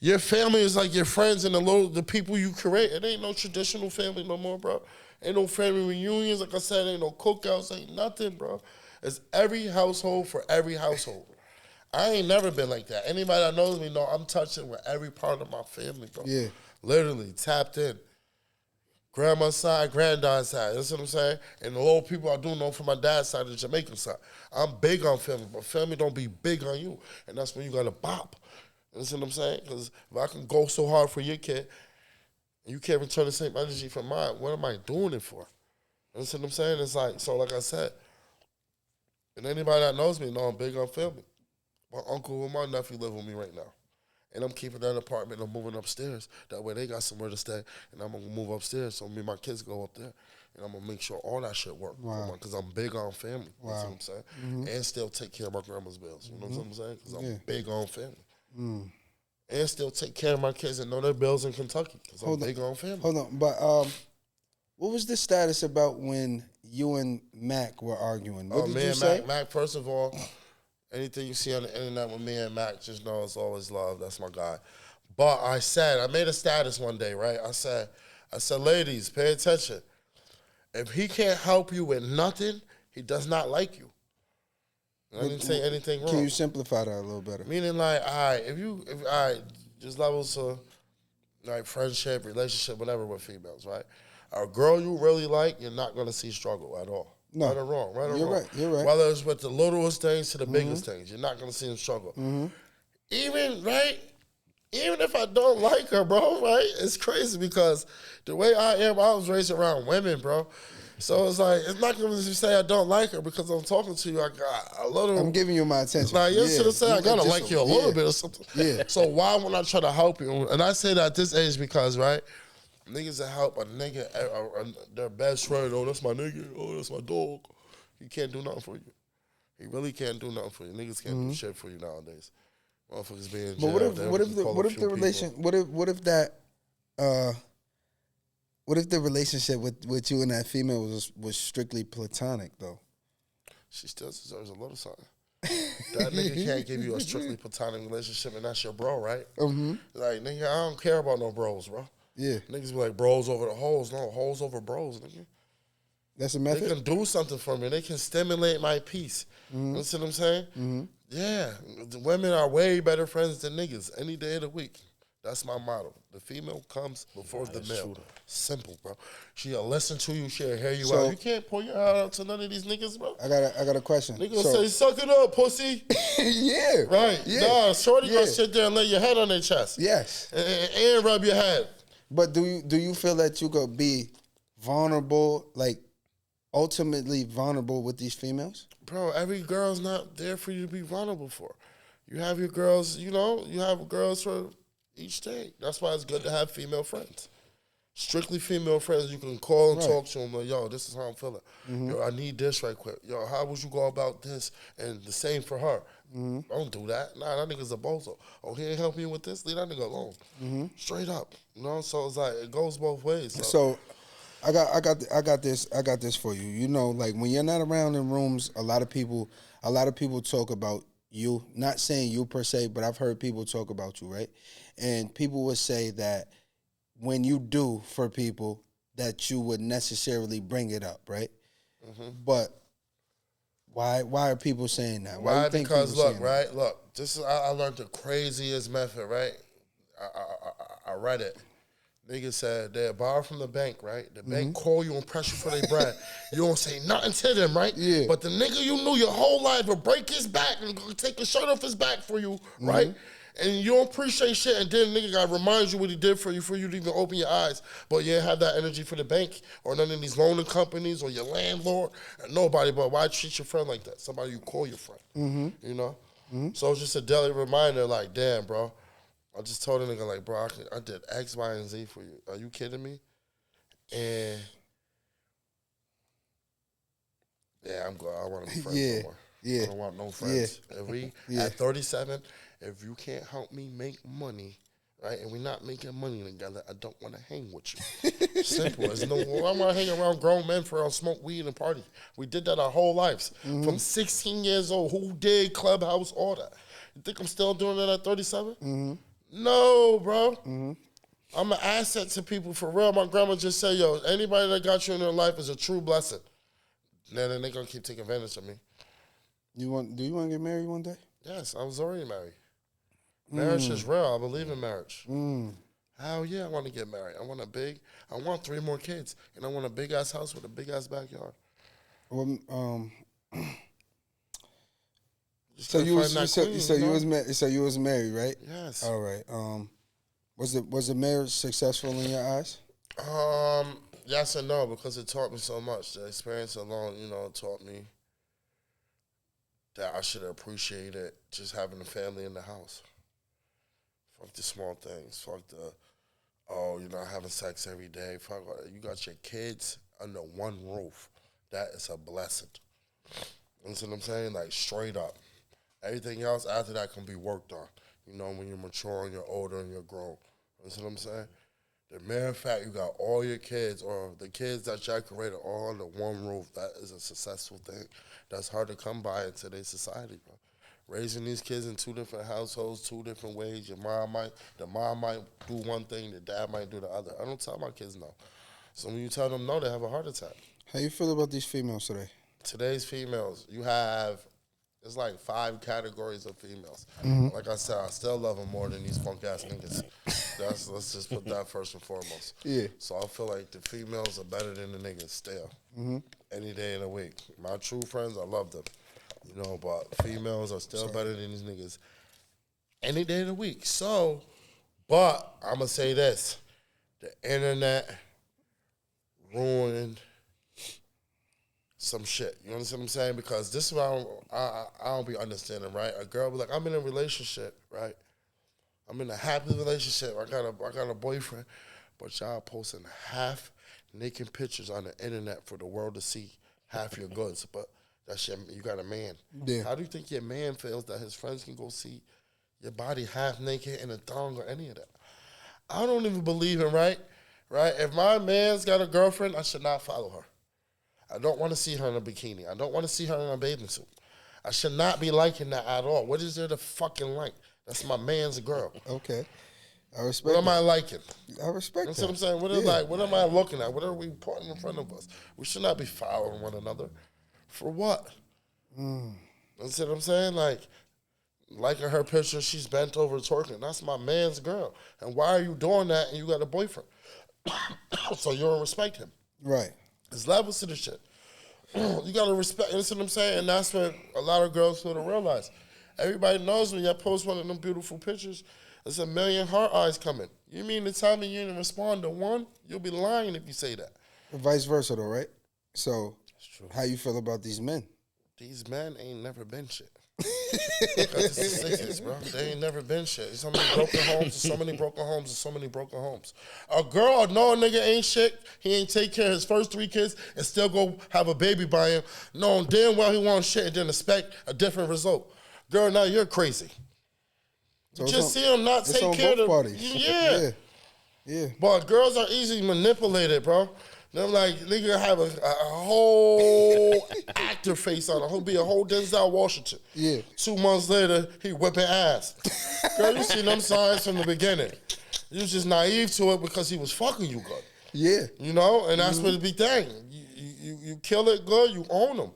your family is like your friends and the people you create. It ain't no traditional family no more, bro. Ain't no family reunions. Like I said, ain't no cookouts, ain't nothing, bro. It's every household for every household. I ain't never been like that. Anybody that knows me know I'm touching with every part of my family, bro. Yeah. Literally, tapped in. Grandma's side, granddad's side. That's what I'm saying? And the little people I do know from my dad's side, the Jamaican side. I'm big on family, but family don't be big on you. And that's when you got to bop. You know what I'm saying? Because if I can go so hard for your kid, and you can't return the same energy from mine, what am I doing it for? You know what I'm saying? It's like, so like I said, and anybody that knows me know I'm big on family. My uncle and my nephew live with me right now. And I'm keeping that apartment, I'm moving upstairs. That way they got somewhere to stay, and I'm going to move upstairs so me and my kids go up there. And I'm going to make sure all that shit work. Because I'm big on family. You know what I'm saying? And still take care of my grandma's bills. You know what I'm saying? Because I'm big on family. And still take care of my kids and know their bills in Kentucky because I'm big on family. Hold on, but what was the status about when you and Mac were arguing? What did you say? Mac, first of all, anything you see on the internet with me and Mac, just know it's always love. That's my guy. But I made a status one day, right? I said, ladies, pay attention. If he can't help you with nothing, he does not like you. I didn't say anything wrong. Can you simplify that a little better? Meaning, like, all right, just levels of, like, friendship, relationship, whatever with females, right? A girl you really like, you're not going to see struggle at all. No. Right or wrong, You're right. Whether it's with the littlest things to the biggest things, you're not going to see them struggle. Even if I don't like her, bro, right? It's crazy because the way I am, I was raised around women, bro. So it's like, it's not going to say I don't like her because I'm talking to you. I got a little. I'm giving you my attention. Like, you should have said, I got to like you a little bit or something. Yeah. So why would I try to help you? And I say that at this age because, right, niggas that help a nigga, their best friend, oh, that's my nigga, oh, that's my dog. He can't do nothing for you. He really can't do nothing for you. Niggas can't do shit for you nowadays. Motherfuckers be in But jail. what if they what if can the call what a if few the relation people. what if that what if the relationship with you and that female was strictly platonic though? She still deserves a little something. That nigga can't give you a strictly platonic relationship, and that's your bro, right? Mm-hmm. Like, nigga, I don't care about no bros, bro. Yeah, Niggas be like, bros over the hoes. No, hoes over bros, nigga. that's a They method. can do something for me. They can stimulate my peace. Mm-hmm. You see what I'm saying? Mm-hmm. Yeah. The women are way better friends than niggas any day of the week. That's my motto. The female comes before the male. Simple, bro. She'll listen to you. She'll hear you So- out. You can't pull your heart out to none of these niggas, bro. I got a question. Nigga gonna say, suck it up, pussy. yeah, Right. Yeah. Nah, shorty Yeah. gonna sit there and lay your head on their chest. Yes, And rub your head. but do you feel that you could be vulnerable, like ultimately vulnerable with these females? Bro, every girl's not there for you to be vulnerable for. You have your girls, you have girls for each day. That's why it's good to have female friends. Strictly female friends you can call and Right. talk to them like, yo, this is how I'm feeling. Yo, I need this right quick. Yo, how would you go about this? And the same for her. Don't do that. Nah, that nigga's a bozo. Oh, he ain't helping you with this? Leave that nigga alone. Straight up. So it's like, it goes both ways. So I got this for you. You know, like when you're not around in rooms, a lot of people talk about you. Not saying you per se, but I've heard people talk about you, right? And people would say that when you do for people, that you would necessarily bring it up, right? But why are people saying that? Why? you think Because people look, saying that? right? Look, this is I learned the craziest method, right? I read it. Niggas said they borrow from the bank, right? The bank call you and pressure for their bread. You don't say nothing to them, right? Yeah. But the nigga you knew your whole life will break his back and go take his shirt off his back for you, right? And you don't appreciate shit, and then nigga gotta remind you what he did for you to even open your eyes. But you ain't have that energy for the bank or none of these loaning companies or your landlord or nobody. But why treat your friend like that? Somebody you call your friend, you know? So it's just a daily reminder, like, damn, bro. I just told a nigga, like, bro, I did X, Y, and Z for you. Are you kidding me? And yeah, I'm good. I want to be friends no more. Yeah. I don't want no friends. If we at 37, if you can't help me make money, right, and we're not making money together, I don't want to hang with you. Simple as no. I want to hang around grown men for smoke weed and party. We did that our whole lives. From 16 years old, who did Clubhouse, all that. You think I'm still doing that at 37? No, bro. I'm an asset to people for real. My grandma just said, yo, anybody that got you in their life is a true blessing. Then they gonna keep taking advantage of me. Do you want to get married one day? Yes, I was already married. Marriage is real. I believe in marriage. Hell yeah, I want to get married. I want 3 more kids. And I want a big ass house with a big ass backyard. Well, Just so gotta you was find that so, queen, so you you know? was married, right? Yes. All right. Was the marriage successful in your eyes? Yes and no, because it taught me so much. The experience alone, taught me that I should appreciate it just having a family in the house. Fuck the small things. Fuck the, you're not having sex every day. Fuck, you got your kids under one roof. That is a blessing. You see what I'm saying? Like, straight up. Everything else after that can be worked on. When you're mature and you're older and you're grown. You see what I'm saying? The mere fact you got all your kids or the kids that y'all created all under one roof, that is a successful thing. That's hard to come by in today's society, bro. Raising these kids in 2 different households, 2 different ways. The mom might do one thing, the dad might do the other. I don't tell my kids no. So when you tell them no, they have a heart attack. How you feel about these females today? Today's females, it's like 5 categories of females. Like I said, I still love them more than these funk ass niggas. Let's just put that first and foremost. Yeah. So I feel like the females are better than the niggas still. Any day of the week. My true friends, I love them. But females are still better than these niggas any day of the week. So, but I'm going to say this. The internet ruined some shit. You understand what I'm saying? Because this is what I don't be understanding, right? A girl be like, I'm in a relationship, right? I'm in a happy relationship. I got a boyfriend, but y'all posting half naked pictures on the internet for the world to see half your goods. But you got a man. Yeah. How do you think your man feels that his friends can go see your body half naked in a thong or any of that. I don't even believe in right. If my man's got a girlfriend, I should not follow her. I don't want to see her in a bikini. I don't want to see her in a bathing suit. I should not be liking that at all. What is there to fucking like? That's my man's girl. Okay. I respect What am I liking? I respect That's that. what I'm saying. What am I looking at? What are we putting in front of us? We should not be following one another. For what? That's what I'm saying. Like, liking her picture, she's bent over twerking. That's my man's girl. And why are you doing that and you got a boyfriend? So you don't respect him. Right. There's levels to this shit. You gotta respect. That's what I'm saying. And that's what a lot of girls fail to realize. Everybody knows when you post one of them beautiful pictures, there's a million heart eyes coming. You mean to tell me you didn't respond to one? You'll be lying if you say that. Vice versa, though, right? So, how you feel about these men? These men ain't never been shit. That's the sickness, bro. They ain't never been shit. There's so many broken homes, there's so many broken homes, there's so many broken homes. A girl, no nigga ain't shit. He ain't take care of his first 3 kids and still go have a baby by him, knowing damn well he wants shit and then expect a different result. Girl, now you're crazy. So Just see him not take care of the parties. Yeah. But girls are easily manipulated, bro. They're like, nigga have a whole actor face on it. He'll be a whole Denzel Washington. Yeah. 2 months later, he whipping ass. Girl, you seen them signs from the beginning. You was just naive to it because he was fucking you good. Yeah. You know? And that's what the big thing. You kill it good, you own them.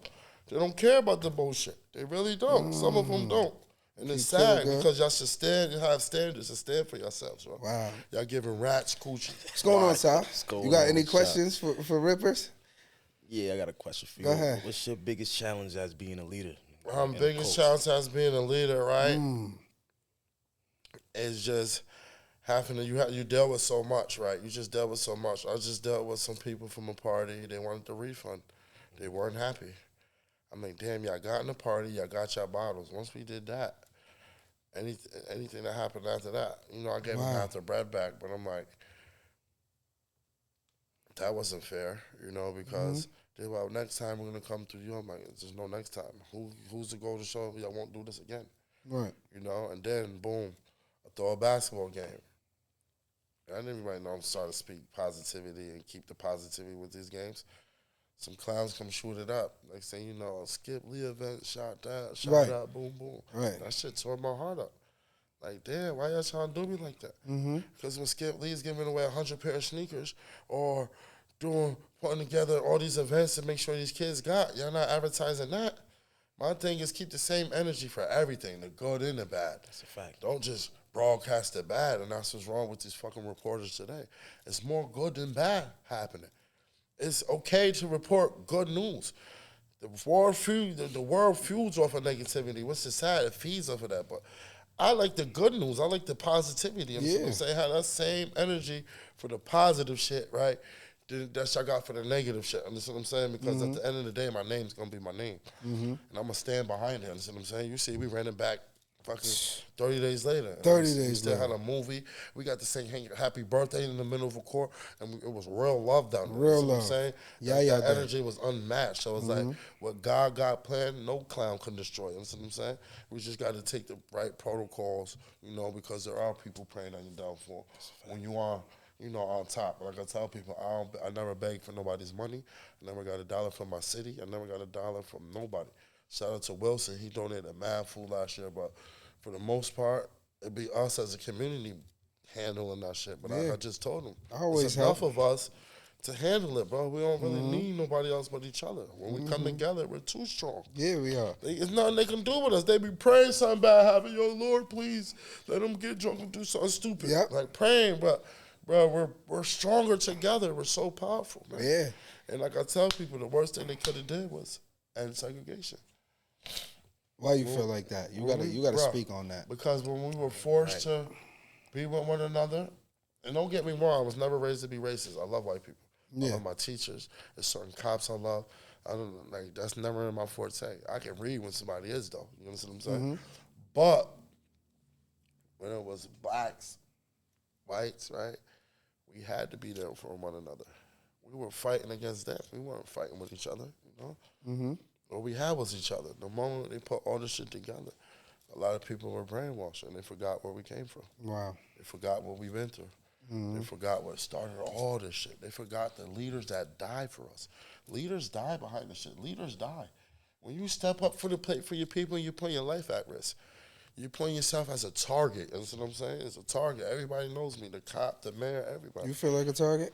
They don't care about the bullshit. They really don't. Some of them don't. And it's sad because y'all should have standards and stand for yourselves, bro. Wow. Y'all giving rats coochie. What's going on, Ty? You got any questions for Rippers? Yeah, I got a question for you. Go ahead. What's your biggest challenge as being a leader? Biggest challenge as being a leader, right? Is just having to, you dealt with so much, right? You just dealt with so much. I just dealt with some people from a party. They wanted the refund. They weren't happy. I'm like, damn, y'all got in the party. Y'all got your bottles. Once we did that, anything that happened after that, I gave them half the bread back. But I'm like, that wasn't fair, because they were like, next time we're going to come to you. I'm like, there's no next time. Who's to go to show y'all won't do this again? Right. And then, boom, I throw a basketball game. I didn't even know I'm starting to speak positivity and keep the positivity with these games. Some clowns come shoot it up. Like saying, Skip Lee event, shot out, boom, boom. Right. That shit tore my heart up. Like, damn, why y'all trying to do me like that? Because when Skip Lee's giving away 100 pair of sneakers or putting together all these events to make sure these kids got, y'all not advertising that. My thing is keep the same energy for everything, the good and the bad. That's a fact. Don't just broadcast the bad, and that's what's wrong with these fucking reporters today. It's more good than bad happening. It's okay to report good news. The world fuels off of negativity. What's sad? It feeds off of that. But I like the good news. I like the positivity. I'm saying have that same energy for the positive shit, right? That y'all got for the negative shit. Understand what I'm saying? Because at the end of the day, my name's gonna be my name, and I'm gonna stand behind it. Understand what I'm saying? You see, we ran it back. Fucking 30 days later. 30 days We still had a movie. We got to sing Happy Birthday in the middle of a court, and it was real love down there. Real you know love. What I'm saying? Yeah, that energy was unmatched. So it's like, what God got planned, no clown can destroy. You know what I'm saying? We just got to take the right protocols, because there are people praying on your downfall. When you are, on top. Like I tell people, I never beg for nobody's money. I never got $1 from my city. I never got $1 from nobody. Shout out to Wilson. He donated a mad food last year, but for the most part, it'd be us as a community handling that shit. But I just told him, it's enough of us to handle it, bro. We don't really need nobody else but each other. When we come together, we're too strong. Yeah, we are. It's nothing they can do with us. They be praying something bad happen. Yo, Lord, please let them get drunk and do something stupid. Yep. Like praying, but bro, we're stronger together. We're so powerful, man. Yeah. And like I tell people, the worst thing they could have did was end segregation. Why you feel like that? You gotta speak on that. Because when we were forced to be with one another, and don't get me wrong, I was never raised to be racist. I love white people. I love my teachers. There's certain cops I love. That's never in my forte. I can read when somebody is though. You understand what I'm saying? But when it was blacks, whites, right? We had to be there for one another. We were fighting against them. We weren't fighting with each other, What we had was each other. The moment they put all this shit together, a lot of people were brainwashed and they forgot where we came from. Wow. They forgot what we've been through. They forgot what started all this shit. They forgot the leaders that died for us. Leaders die behind the shit. Leaders die. When you step up for the plate for your people, you're putting your life at risk. You're putting yourself as a target. That's what I'm saying. It's a target. Everybody knows me. The cop, the mayor, everybody. You feel like a target?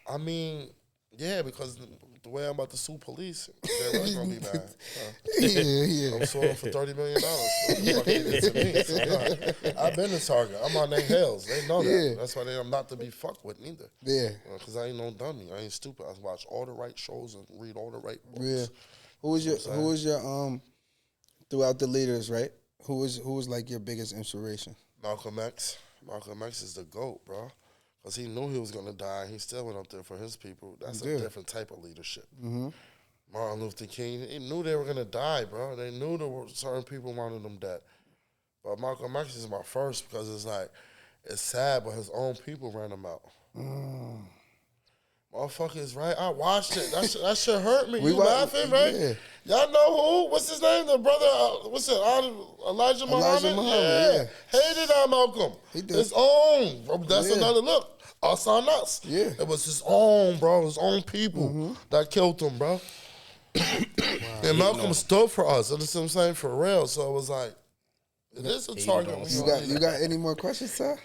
I mean, yeah, because the way I'm about to sue police, they're really gonna be mad. Yeah. I'm suing for $30 million. So the fuck it is to me. So, nah, I've been a target. I'm on their heels. They know that. Yeah. That's why I'm not to be fucked with neither. Yeah. Because I ain't no dummy. I ain't stupid. I watch all the right shows and read all the right books. Yeah. Who was your throughout the leaders, right? Who was like your biggest inspiration? Malcolm X. Malcolm X is the GOAT, bro. Because he knew he was going to die. He still went up there for his people. That's a different type of leadership. Martin Luther King, he knew they were going to die, bro. They knew there were certain people wanted them dead. But Malcolm X is my first because it's like, it's sad, but his own people ran him out. Motherfuckers, right? I watched it. That shit hurt me. You laughing, right? Yeah. Y'all know who? What's his name? The brother, Elijah Muhammad? Yeah. Hated on Malcolm. He did. His own. Bro, that's Yeah. another look. Us on us. Yeah. It was his own, bro. His own people that killed him, bro. And Malcolm stood for us. That's what I'm saying, for real. So it was like, it is a target. You got any more questions, sir?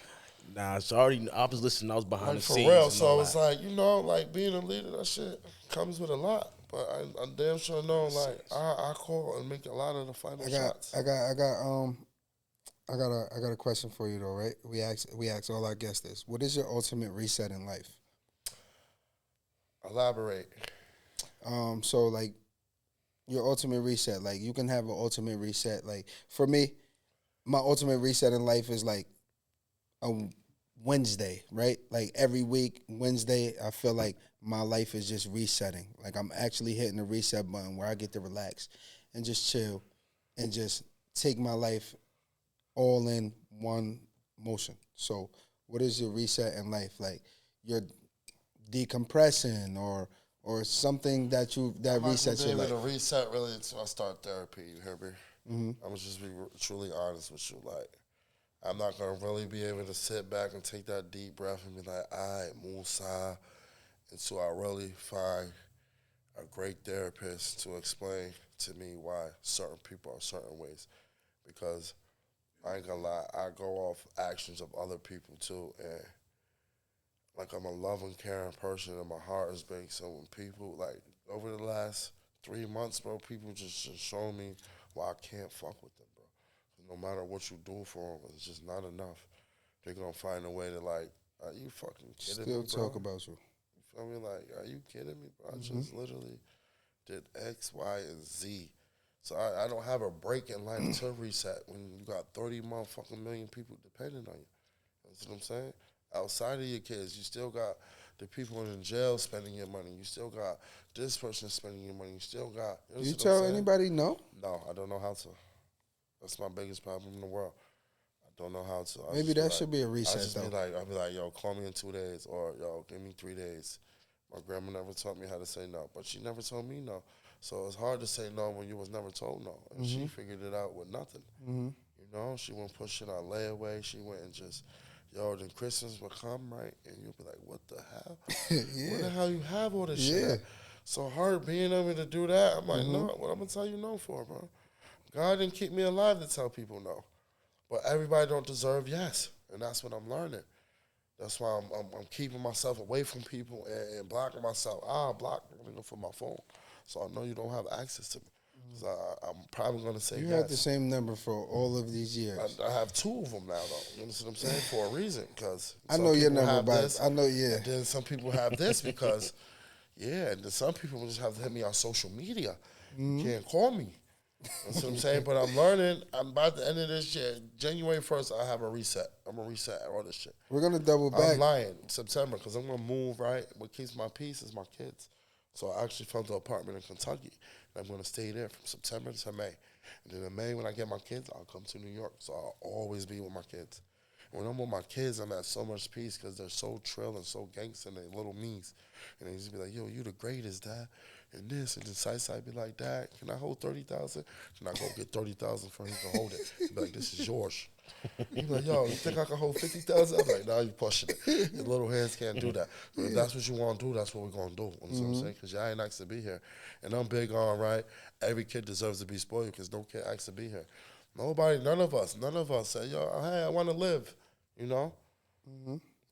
Nah, so I was listening. I was behind Like, the for scenes. real. and So all I was that. like, like being a leader, that shit comes with a lot. But I damn sure know, like, I call and make a lot of the final shots. I got a question for you though, right? We ask all our guests this. What is your ultimate reset in life? Elaborate. So like your ultimate reset, like you can have an ultimate reset. Like for me, my ultimate reset in life is like a Wednesday, right? Like every week, Wednesday, I feel like my life is just resetting. Like I'm actually hitting the reset button where I get to relax and just chill and just take my life all in one motion. So what is your reset in life? Like you're decompressing or something that resets your life? To reset really until I start therapy, you hear me? I'm gonna just be truly honest with you. Like, I'm not gonna really be able to sit back and take that deep breath and be like, all right, Musa, until I really find a great therapist to explain to me why certain people are certain ways. Because I ain't gonna lie, I go off actions of other people too, and like I'm a loving, caring person, and my heart is big. So when people, like, over the last 3 months, bro, people just show me why I can't fuck with them, bro. No matter what you do for them, it's just not enough. They're gonna find a way to, like, are you fucking kidding me, bro? Still talk about you. You feel me? Like, are you kidding me, bro? I just literally did X, Y, and Z. So I don't have a break in life to reset when you got 30 motherfucking million people depending on you. That's what I'm saying? Outside of your kids, you still got the people in jail spending your money. You still got this person spending your money. You still got... You tell anybody no? No, I don't know how to. That's my biggest problem in the world. I don't know how to. Maybe that should be a reset, I just though. I'll be like, yo, call me in 2 days, or yo, give me 3 days. My grandma never taught me how to say no, but she never told me no. So it's hard to say no when you was never told no. And she figured it out with nothing. You know, she went pushing on layaway. She went and just, yo, then Christmas would come, right? And you'll be like, what the hell? Where the hell you have all this shit at? So hard being able to do that. I'm like, no, what I'm going to tell you no for, bro? God didn't keep me alive to tell people no. But everybody don't deserve yes. And that's what I'm learning. That's why I'm keeping myself away from people and blocking myself. I'll block for my phone. So I know you don't have access to me. Because I'm probably going to say You yes. had the same number for all of these years. I have 2 of them now, though. You understand what I'm saying? For a reason. Because I know your number, but this, I know, yeah. and then some people have this because, yeah, and then some people just have to hit me on social media. You can't call me. That's what I'm saying. But I'm learning. I'm about the end of this year. January 1st, I have a reset. I'm going to reset all this shit. We're going to double back. I'm lying. September, because I'm going to move, right? What keeps my peace is my kids. So I actually found an apartment in Kentucky. And I'm going to stay there from September to May. And then in May, when I get my kids, I'll come to New York. So I'll always be with my kids. When I'm with my kids, I'm at so much peace because they're so trill and so gangster and they little me's. And they just be like, yo, you the greatest, Dad. and this, and then Side be like, Dad, can I hold 30,000? Can I go get 30,000 for him to hold it? He'd be like, this is yours. He'd be like, yo, you think I can hold 50,000? I'm like, nah, you pushing it. Your little hands can't do that. But if that's what you want to do, that's what we're going to do. You know what I'm saying? Because y'all ain't asked to be here. And I'm big on, right, every kid deserves to be spoiled because no kid asked to be here. Nobody, none of us say, yo, hey, I want to live, you know?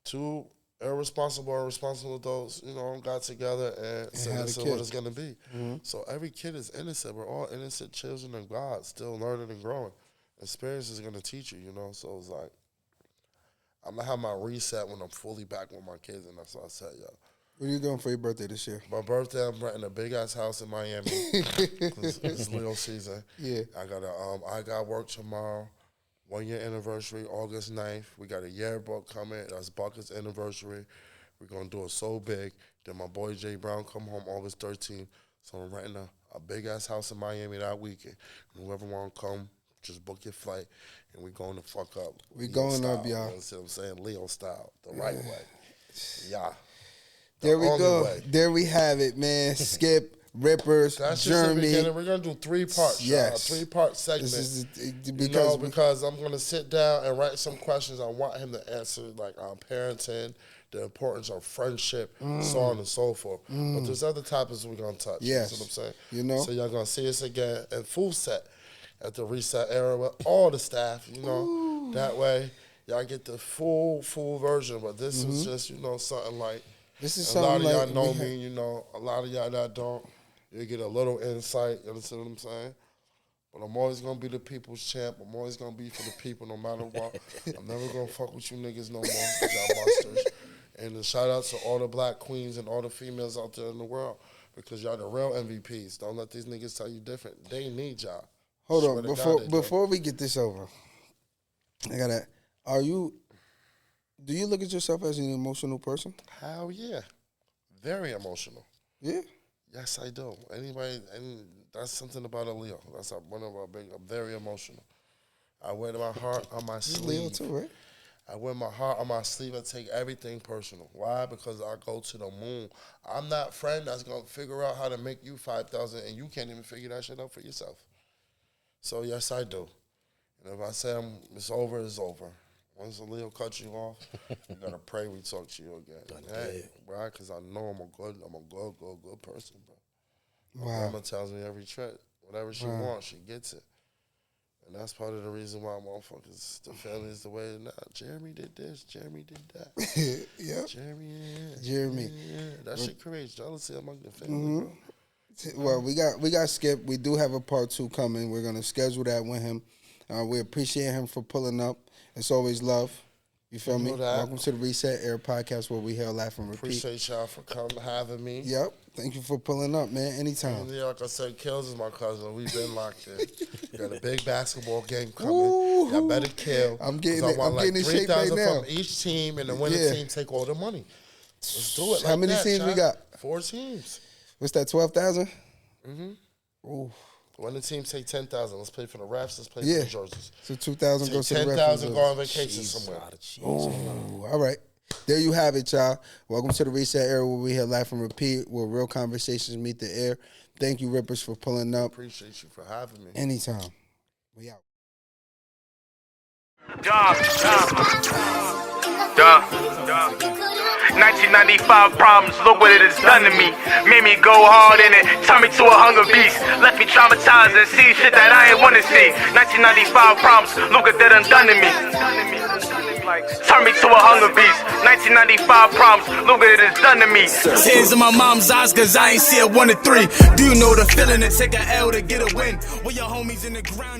Two irresponsible adults, you know, got together and said this is what it's going to be. So every kid is innocent. We're all innocent children of God, still learning and growing. Experience is going to teach you, you know? So it's like, I'm going to have my reset when I'm fully back with my kids, and that's what I said, yo. What are you doing for your birthday this year? My birthday, I'm renting a big-ass house in Miami. It's Leo season. Yeah. I got work tomorrow. 1 year anniversary, August 9th. We got a yearbook coming. That's Bucket's anniversary. We're going to do it so big. Then my boy Jay Brown come home August 13th. So I'm renting a big-ass house in Miami that weekend. And whoever want to come, just book your flight, and we going to fuck up. We Leo going style, up, y'all. You know what I'm saying? Leo style, the right way. Yeah. There we go. Way. There we have it, man. Skip, Rippers, That's Jeremy. just the beginning. We're going to do 3 parts, Yes. y'all. 3-part segment. This is because I'm going to sit down and write some questions I want him to answer, like parenting, the importance of friendship, so on and so forth. But there's other topics we're going to touch. Yes. You know what I'm saying? You know? So y'all going to see us again in full set at the Reset Era with all the staff, you know. Ooh. That way, y'all get the full version. But this is just, you know, something like, This is a lot of something y'all like know me, you know. A lot of y'all that don't, you get a little insight. You understand what I'm saying? But I'm always going to be the people's champ. I'm always going to be for the people no matter what. I'm never going to fuck with you niggas no more, y'all busters. And a shout out to all the black queens and all the females out there in the world, because y'all the real MVPs. Don't let these niggas tell you different. They need y'all. Hold Swear on, to God before we get this over, do you look at yourself as an emotional person? Hell yeah. Very emotional. Yeah. Yes, I do. Anybody, and that's something about a Leo. That's one of our big, I'm very emotional. I wear my heart on my sleeve. Leo too, right? I wear my heart on my sleeve. I take everything personal. Why? Because I go to the moon. I'm that friend that's going to figure out how to make you 5,000 and you can't even figure that shit out for yourself. So, yes, I do. And if I say it's over, it's over. Once a Leo cuts you off, you got to pray we talk to you again. Hey, right? Because I know I'm a good person, bro. My grandma tells me every trick. Whatever she wants, she gets it. And that's part of the reason why motherfuckers, the family is the way it is now. Jeremy did this, Jeremy did that. Yep. Jeremy. Yeah. That shit creates jealousy among the family, bro. Well, we got Skip. We do have a part 2 coming. We're gonna schedule that with him. We appreciate him for pulling up. It's always love. You feel me? Welcome to the Reset Era podcast, where we hear, laugh, and repeat. Appreciate y'all for having me. Yep. Thank you for pulling up, man. Anytime. And like I said, Kills is my cousin. We've been locked in. We got a big basketball game coming. Ooh. Y'all better kill. I'm getting in shape right now. from each team, and the winning team take all the money. Let's do it. How many teams we got? 4 teams. What's that? 12,000. Ooh. When the team take 10,000, let's play for the refs. Let's play for the jerseys. So 2,000 goes to the refs. 10,000 go on vacation somewhere. Ooh, all right. There you have it, y'all. Welcome to the Reset Era, where we hear, laugh, and repeat, where real conversations meet the air. Thank you, Rippers, for pulling up. Appreciate you for having me. Anytime. We out. Duh. 1995 problems, look what it has done to me. Made me go hard in it, turned me to a hunger beast. Left me traumatized and see shit that I ain't wanna see. 1995 problems, look what that done to me. Turn me to a hunger beast. 1995 problems, look what it has done to me. Tears in my mom's eyes, cause I ain't see it 1 to 3. Do you know the feeling? It take a L to get a win. When your homies in the ground.